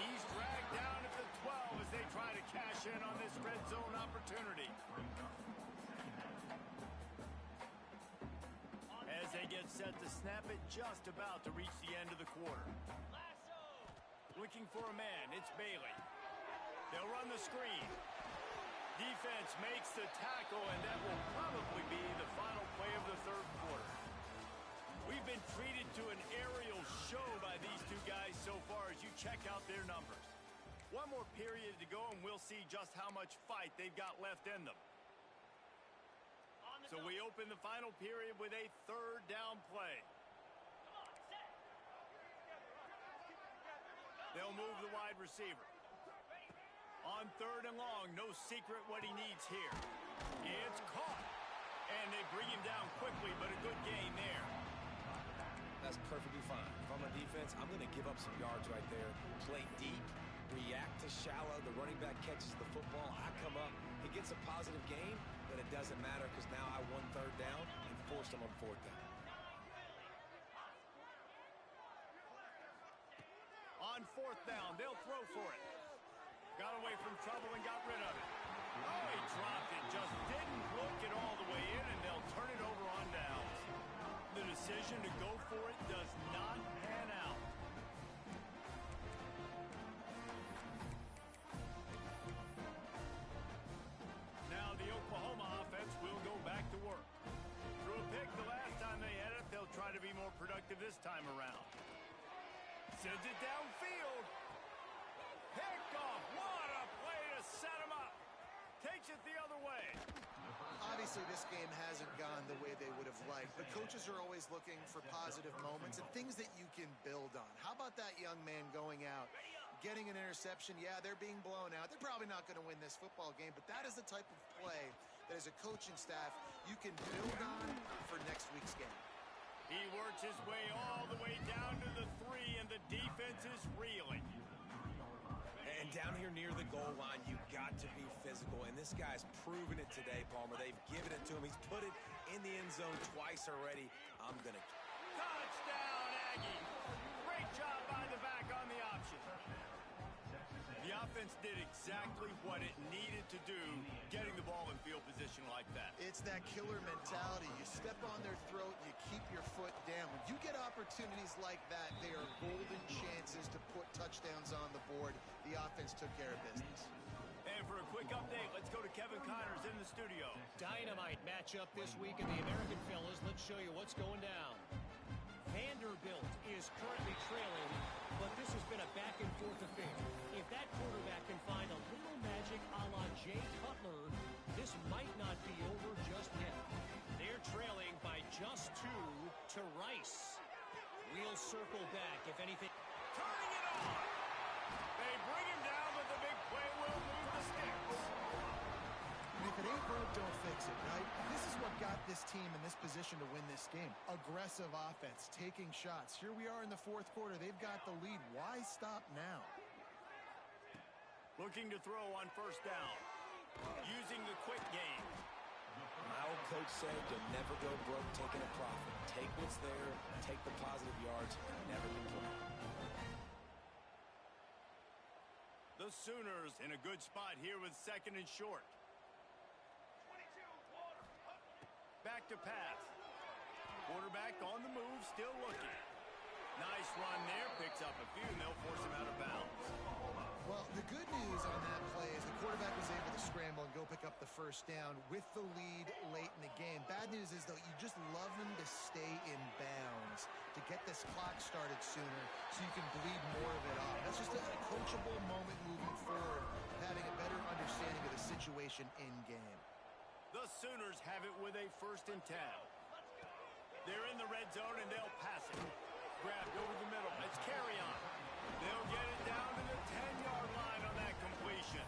[SPEAKER 1] He's dragged down at the 12 as they try to cash in on this red zone opportunity. As they get set to snap it, just about to reach the end of the quarter. Looking for a man, it's Bailey. They'll run the screen. Defense makes the tackle, and that will probably be the final play of the third quarter. We've been treated to an aerial show by these two guys so far as you check out their numbers. One more period to go, and we'll see just how much fight they've got left in them. So we open the final period with a third down play. They'll move the wide receiver. On 3rd and long, no secret what he needs here. It's caught. And they bring him down quickly, but a good gain there.
[SPEAKER 2] That's perfectly fine. If I'm a defense, I'm going to give up some yards right there. Play deep, react to shallow. The running back catches the football. I come up. He gets a positive gain, but it doesn't matter because now I won 3rd down and forced him on 4th down.
[SPEAKER 1] On 4th down, they'll throw for it. Got away from trouble and got rid of it. Oh, he dropped it. Just didn't look it all the way in, and they'll turn it over on downs. The decision to go for it does not pan out. Now the Oklahoma offense will go back to work. Threw a pick the last time they had it. They'll try to be more productive this time around. Sends it downfield. Picked off. What a play to set him up. Takes it the other way.
[SPEAKER 3] Obviously, this game hasn't gone the way they would have liked, but coaches are always looking for positive moments and things that you can build on. How about that young man going out, getting an interception? Yeah, they're being blown out. They're probably not going to win this football game, but that is the type of play that as a coaching staff you can build on for next week's game.
[SPEAKER 1] He works his way all the way down to the 3, and the defense is reeling.
[SPEAKER 2] And down here near the goal line, you've got to be physical. And this guy's proven it today, Palmer. They've given it to him. He's put it in the end zone twice already. I'm going to...
[SPEAKER 1] Touchdown, Aggie. Great job by the back on the option. The offense did exactly what it needed to do, getting the ball in field position like that.
[SPEAKER 3] It's that killer mentality. You step on their throat, you keep your foot down. When you get opportunities like that, they are golden chances to put touchdowns on the board. The offense took care of business.
[SPEAKER 1] And for a quick update, let's go to Kevin Connors in the studio.
[SPEAKER 4] Dynamite matchup this week in the American fellas. Let's show you what's going down. Vanderbilt is currently trailing, but this has been a back-and-forth affair. If that quarterback can find a little magic a la Jay Cutler, this might not be over just yet. They're trailing by just 2, to Rice. We'll circle back if anything.
[SPEAKER 1] Turning it on. They bring him down, but the big play will move the sticks.
[SPEAKER 3] If it ain't broke, don't fix it, right? This is what got this team in this position to win this game. Aggressive offense, taking shots. Here we are in the fourth quarter. They've got the lead. Why stop now?
[SPEAKER 1] Looking to throw on first down. Using the quick game.
[SPEAKER 2] My old coach said you'll never go broke taking a profit. Take what's there, take the positive yards, and never complain.
[SPEAKER 1] The Sooners in a good spot here with second and short. Back to pass. Quarterback on the move, still looking. Nice run there, picks up a few, and they'll force him out of bounds.
[SPEAKER 3] Well, the good news on that play is the quarterback was able to scramble and go pick up the first down with the lead late in the game. Bad news is, though, you just love them to stay in bounds to get this clock started sooner so you can bleed more of it off. That's just a coachable moment moving forward, having a better understanding of the situation in game.
[SPEAKER 1] The Sooners have it with a 1st and 10. They're in the red zone, and they'll pass it. Grabbed over the middle. Let's carry on. They'll get it down to the 10-yard line on that completion.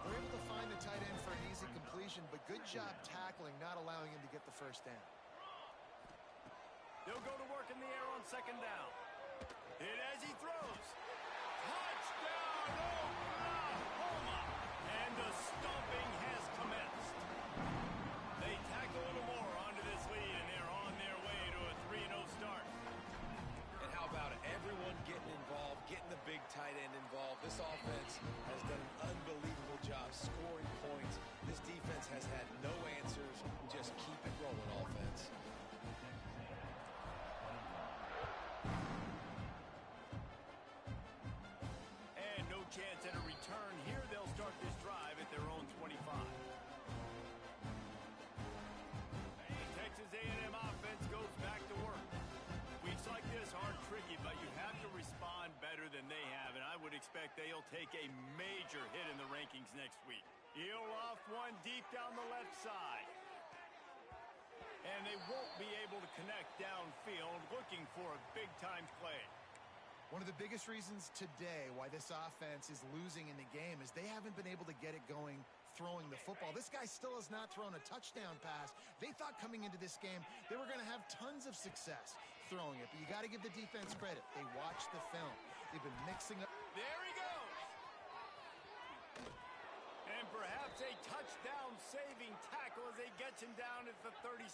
[SPEAKER 3] We're able to find the tight end for an easy completion, but good job tackling, not allowing him to get the first down.
[SPEAKER 1] They'll go to work in the air on 2nd down. Hit as he throws. Touchdown, Oklahoma! And the stomping has commenced. They tack a little more onto this lead, and they're on their way to a 3-0 start.
[SPEAKER 2] And how about it? Everyone getting involved, getting the big tight end involved. This offense has done an unbelievable job scoring points. This defense has had no answers. Just keep it rolling, offense.
[SPEAKER 1] And no chance at a return here. They'll start this drive at their own 25. Texas A&M offense goes back to work. Weeks like this aren't tricky, but you have to respond better than they have, and I would expect they'll take a major hit in the rankings next week. He'll off one deep down the left side. And they won't be able to connect downfield, looking for a big-time play.
[SPEAKER 3] One of the biggest reasons today why this offense is losing in the game is they haven't been able to get it going throwing the football. This guy still has not thrown a touchdown pass. They thought coming into this game they were going to have tons of success throwing it, but you got to give the defense credit. They watched the film. They've been mixing up.
[SPEAKER 1] There he goes. And perhaps a touchdown-saving tackle as they gets him down at the 37.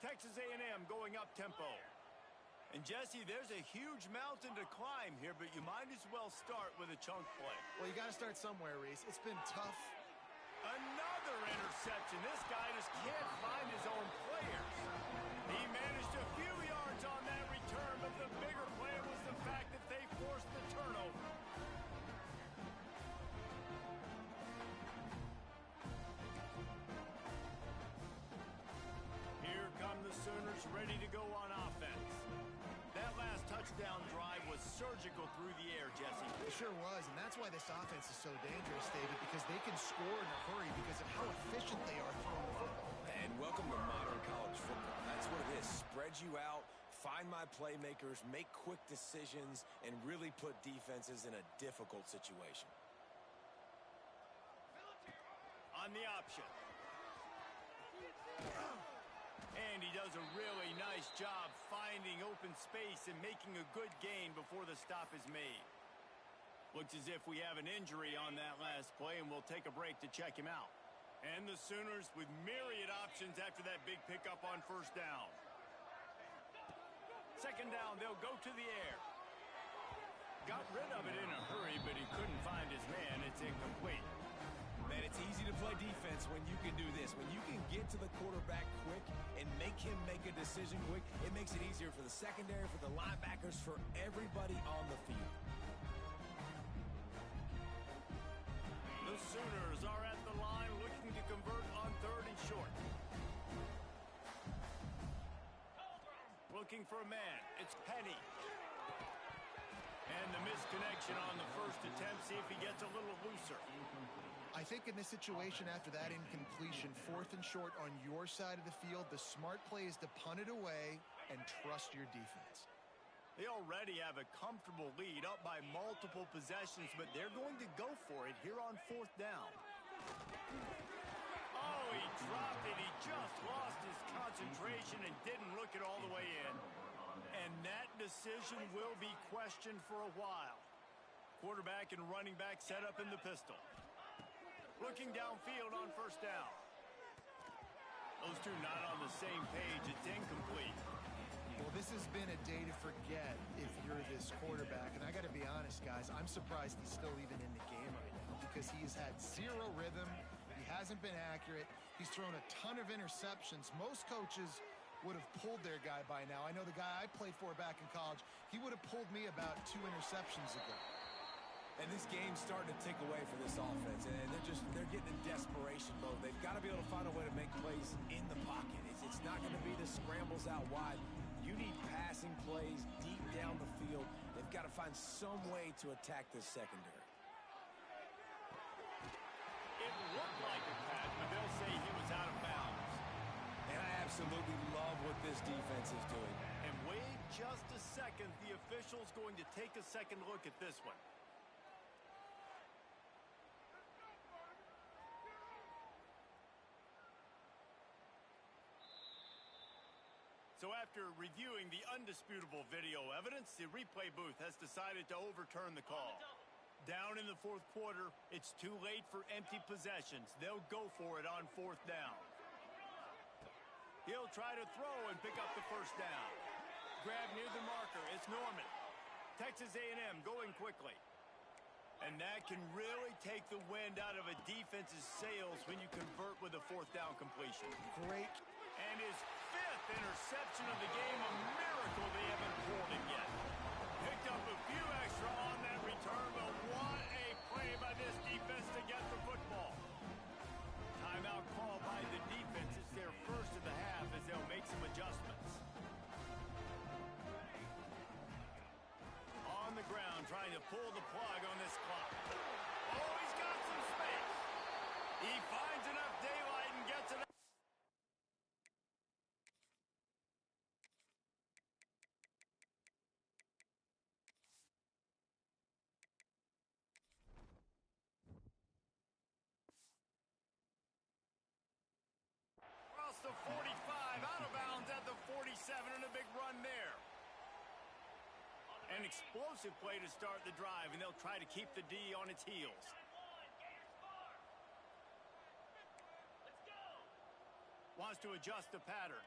[SPEAKER 1] Texas A&M going up tempo. And, Jesse, there's a huge mountain to climb here, but you might as well start with a chunk play.
[SPEAKER 3] Well, you got to start somewhere, Reese. It's been tough.
[SPEAKER 1] Another interception. This guy just can't find his own players. He managed a few yards on that return, but the bigger play was the fact that they forced the turnover. Here come the Sooners ready to go on offense. That last touchdown drive was surgical through the air, Jesse.
[SPEAKER 3] It sure was, and that's why this offense is so dangerous, David, because they can score in a hurry because of how efficient they are throwing the football.
[SPEAKER 2] And welcome to modern college football. That's what it is. Spread you out, find my playmakers, make quick decisions, and really put defenses in a difficult situation.
[SPEAKER 1] On the option. And he does a really nice job finding open space and making a good gain before the stop is made. Looks as if we have an injury on that last play, and we'll take a break to check him out. And the Sooners with myriad options after that big pickup on first down. 2nd down, they'll go to the air. Got rid of it in a hurry, but he couldn't find his man. It's incomplete.
[SPEAKER 2] Man, it's easy to play defense when you can do this. When you can get to the quarterback quick and make him make a decision quick, it makes it easier for the secondary, for the linebackers, for everybody on the field.
[SPEAKER 1] The Sooners are at the line looking to convert on 3rd and short. Looking for a man. It's Penny. And the misconnection on the first attempt. See if he gets a little looser.
[SPEAKER 3] I think in this situation, after that incompletion, 4th and short on your side of the field, the smart play is to punt it away and trust your defense.
[SPEAKER 1] They already have a comfortable lead up by multiple possessions, but they're going to go for it here on 4th down. Oh, he dropped it. He just lost his concentration and didn't look it all the way in. And that decision will be questioned for a while. Quarterback and running back set up in the pistol. Looking downfield on 1st down. Those two not on the same page. It's incomplete.
[SPEAKER 3] Well, this has been a day to forget if you're this quarterback. And I got to be honest, guys, I'm surprised he's still even in the game right now because he has had zero rhythm. He hasn't been accurate. He's thrown a ton of interceptions. Most coaches would have pulled their guy by now. I know the guy I played for back in college, he would have pulled me about 2 interceptions ago.
[SPEAKER 2] And this game's starting to tick away for this offense, and they're getting in desperation mode. They've got to be able to find a way to make plays in the pocket. It's not going to be the scrambles out wide. You need passing plays deep down the field. They've got to find some way to attack this secondary.
[SPEAKER 1] It looked like a catch, but they'll say he was out of bounds.
[SPEAKER 2] And I absolutely love what this defense is doing.
[SPEAKER 1] And wait just a second. The official's going to take a second look at this one. So after reviewing the undisputable video evidence, the replay booth has decided to overturn the call. Down in the 4th quarter, it's too late for empty possessions. They'll go for it on 4th down. He'll try to throw and pick up the 1st down. Grab near the marker. It's Norman. Texas A&M going quickly. And that can really take the wind out of a defense's sails when you convert with a 4th down completion.
[SPEAKER 3] Great.
[SPEAKER 1] And his 5th interception of the game, a miracle they haven't pulled it yet. Picked up a few extra on that return, but what a play by this defense to get the football. Timeout call by the defense. It's their first of the half as they'll make some adjustments. On the ground, trying to pull the plug on this clock. Oh, he's got some space. He finds enough daylight and gets it. The 45, out of bounds at the 47, and a big run there. An explosive play to start the drive, and they'll try to keep the D on its heels. Wants to adjust the pattern.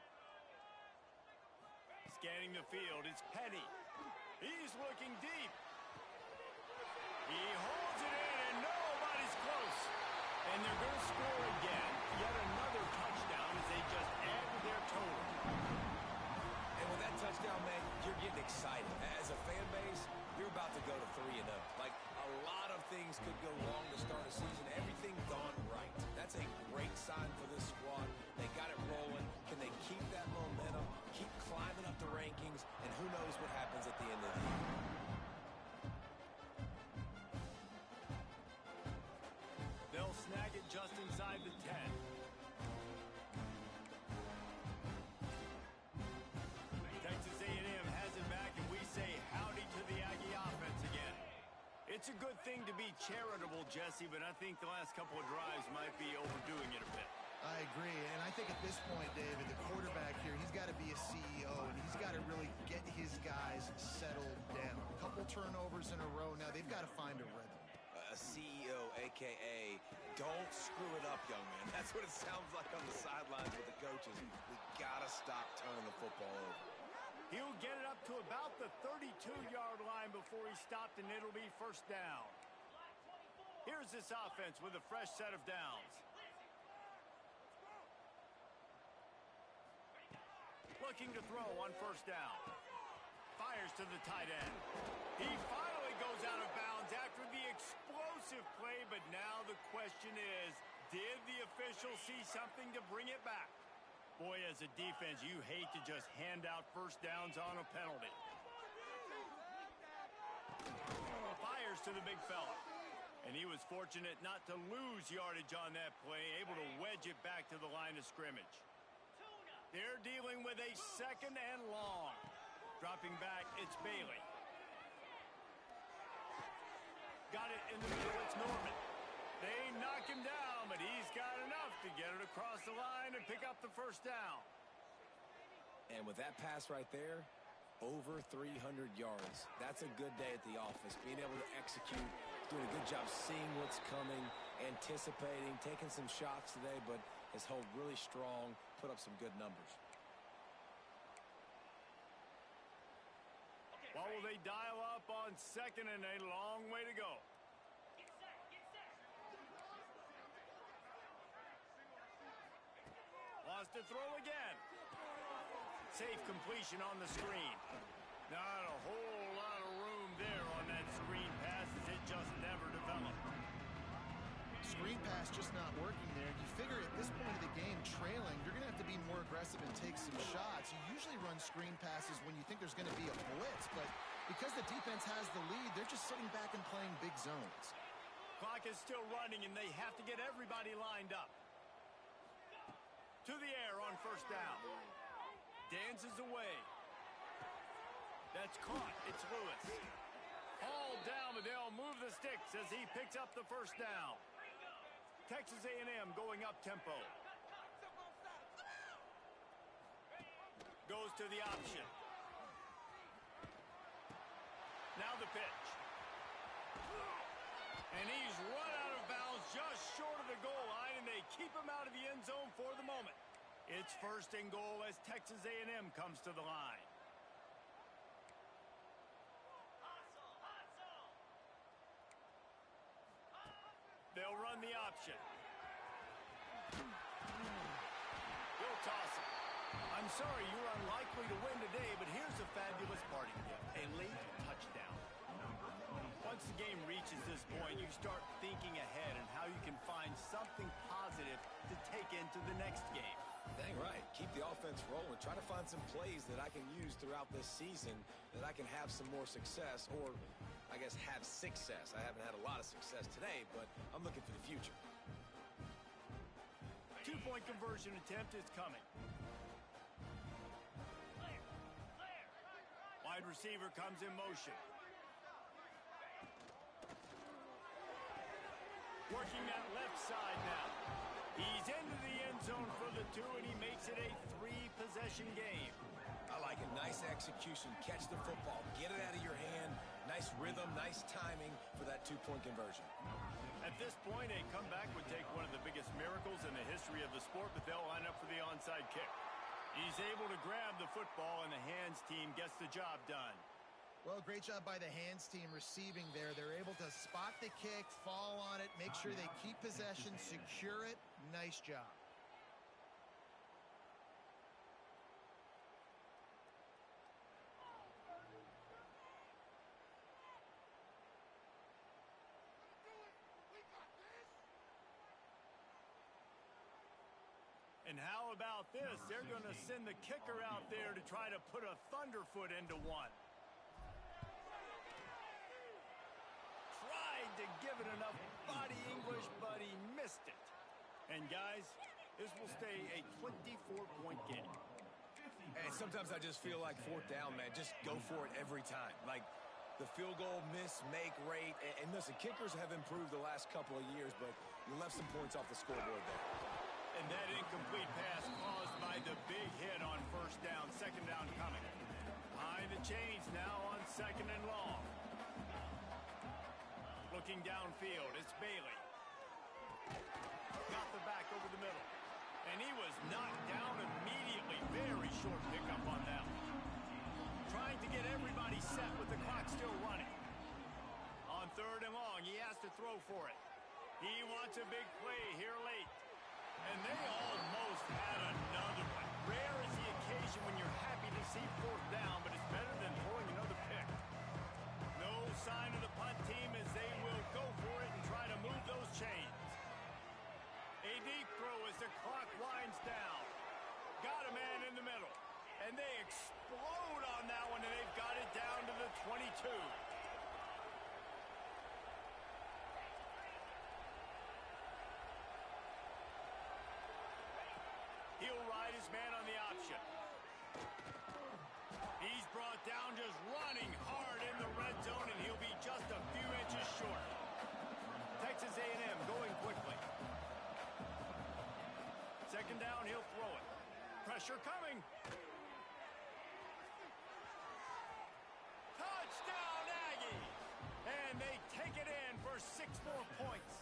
[SPEAKER 1] Scanning the field, it's Penny. He's looking deep. He holds it in, and nobody's close. And they're going to score again. Yet another touchdown as they just add to their total.
[SPEAKER 2] And with that touchdown, man, you're getting excited. As a fan base, you're about to go to 3-0. Like, a lot of things could go wrong to start a season. Everything gone right. That's a great sign for this squad. They got it rolling. Can they keep that momentum, keep climbing up the rankings, and who knows what happens at the end of the year.
[SPEAKER 1] They'll snag it just inside the 10. Texas A&M has it back, and we say howdy to the Aggie offense again. It's a good thing to be charitable, Jesse, but I think the last couple of drives might be overdoing it a bit.
[SPEAKER 3] I agree, and I think at this point, David, the quarterback here, he's got to be a CEO, and he's got to really get his guys settled down. A couple turnovers in a row now. They've got to find a rhythm.
[SPEAKER 2] A CEO, a.k.a. don't screw it up, young man. That's what it sounds like on the sidelines with the coaches. We got to stop turning the football over.
[SPEAKER 1] He'll get it up to about the 32-yard line before he stopped, and it'll be 1st down. Here's this offense with a fresh set of downs. Looking to throw on 1st down. Fires to the tight end. He finally goes out of bounds after the explosive play, but now the question is, did the official see something to bring it back? Boy, as a defense, you hate to just hand out 1st downs on a penalty. Fires to the big fella. And he was fortunate not to lose yardage on that play, able to wedge it back to the line of scrimmage. They're dealing with a 2nd and long. Dropping back, it's Bailey. Got it in the middle, it's Norman. They knock him down, but he's got enough to get it across the line and pick up the first down.
[SPEAKER 2] And with that pass right there, over 300 yards. That's a good day at the office. Being able to execute, doing a good job seeing what's coming, anticipating, taking some shots today, but has held really strong, put up some good numbers.
[SPEAKER 1] What will they dial up on 2nd and a long way to go? Wants to throw again. Safe completion on the screen. Not a whole lot of room there on that screen pass as it just never developed.
[SPEAKER 3] Screen pass just not working there. You figure at this point of the game, trailing, you're going to have to be more aggressive and take some shots. You usually run screen passes when you think there's going to be a blitz, but because the defense has the lead, they're just sitting back and playing big zones.
[SPEAKER 1] Clock is still running, and they have to get everybody lined up. To the air on 1st down. Dances away. That's caught. It's Lewis. Hauled down, but they'll move the sticks as he picks up the first down. Texas A&M going up tempo. Goes to the option. Now the pitch. And he's run out of bounds just short of the goal line, and they keep him out of the end zone for the moment. It's 1st and goal as Texas A&M comes to the line. They'll run the option. He'll toss it. I'm sorry you're unlikely to win today, but here's a fabulous parting gift. A late touchdown. Once the game reaches this point, you start thinking ahead and how you can find something positive to take into the next game.
[SPEAKER 2] Dang right. Keep the offense rolling. Try to find some plays that I can use throughout this season that I can have some more success, or I guess have success. I haven't had a lot of success today, but I'm looking for the future.
[SPEAKER 1] 2-point conversion attempt is coming. Wide receiver comes in motion. Working that left side now. He's into the end zone for the 2, and he makes it a 3-possession game.
[SPEAKER 2] I like it. Nice execution. Catch the football. Get it out of your hand. Nice rhythm, nice timing for that 2-point conversion.
[SPEAKER 1] At this point, a comeback would take one of the biggest miracles in the history of the sport, but they'll line up for the onside kick. He's able to grab the football, and the hands team gets the job done.
[SPEAKER 3] Well, great job by the hands team receiving there. They're able to spot the kick, fall on it, make sure they keep possession, secure it. Nice job.
[SPEAKER 1] And how about this? They're going to send the kicker out there to try to put a thunderfoot into one. Tried to give it enough body English, but he missed it. And guys, this will stay a 24-point game.
[SPEAKER 2] And sometimes I just feel like 4th down, man. Just go for it every time. Like the field goal miss, make rate. And listen, kickers have improved the last couple of years, but you left some points off the scoreboard there.
[SPEAKER 1] And that incomplete pass caused by the big hit on 1st down. 2nd down coming. Behind the chains now on 2nd and long. Looking downfield, it's Bailey. Got the back over the middle. And he was knocked down immediately. Very short pickup on that one. Trying to get everybody set with the clock still running. On 3rd and long, he has to throw for it. He wants a big play here late. And they almost had another one. Rare is the occasion when you're happy to see 4th down, but it's better than throwing another pick. No sign of the punt team as they will go for it and try to move those chains. A deep throw as the clock winds down. Got a man in the middle. And they explode on that one, and they've got it down to the 22. He's brought down just running hard in the red zone, and he'll be just a few inches short. Texas A&M going quickly. Second down, he'll throw it. Pressure coming. Touchdown, Aggies! And they take it in for 6 more points.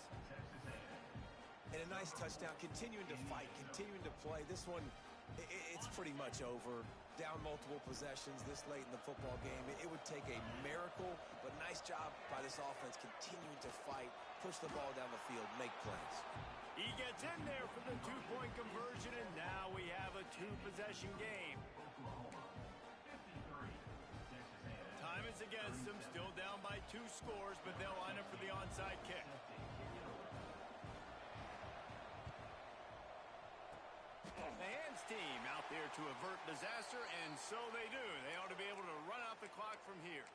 [SPEAKER 2] And a nice touchdown, continuing to fight, continuing to play. This one, it's pretty much over. Down multiple possessions this late in the football game. It would take a miracle, but nice job by this offense continuing to fight, push the ball down the field, make plays.
[SPEAKER 1] He gets in there for the 2-point conversion, and now we have a 2-possession game. Time is against them, still down by 2 scores, but they'll line up for the onside kick. The hands team out there to avert disaster, and so they do. They ought to be able to run out the clock from here.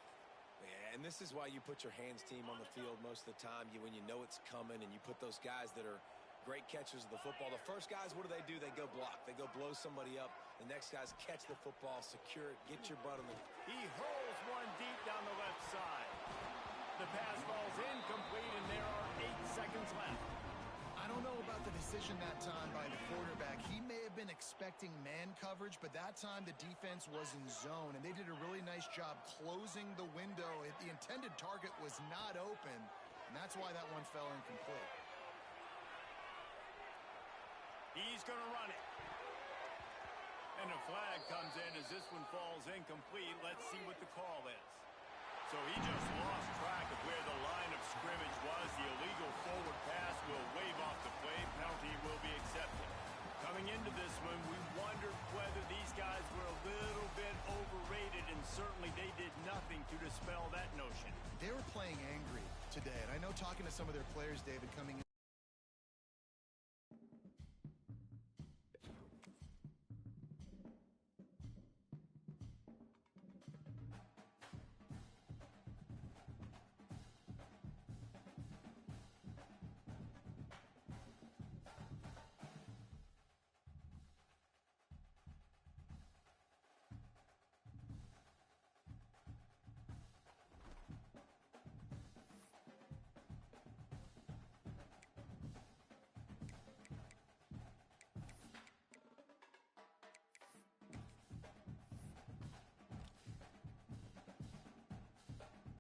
[SPEAKER 2] Yeah, and this is why you put your hands team on the field most of the time. When you know it's coming, and you put those guys that are great catchers of the football. The first guys, what do? They go block. They go blow somebody up. The next guys catch the football, secure it, get your butt on the...
[SPEAKER 1] He hurls one deep down the left side. The pass falls incomplete, and there are 8 seconds left.
[SPEAKER 3] I don't know about the decision that time by the quarterback. He may have been expecting man coverage, but that time the defense was in zone, and they did a really nice job closing the window. The intended target was not open, and that's why that one fell incomplete.
[SPEAKER 1] He's going to run it. And a flag comes in as this one falls incomplete. Let's see what the call is. So he just lost track of where the line of scrimmage was. The illegal forward pass will wave off the play. Penalty will be accepted. Coming into this one, we wondered whether these guys were a little bit overrated, and certainly they did nothing to dispel that notion.
[SPEAKER 3] They were playing angry today, and I know talking to some of their players, David, coming in.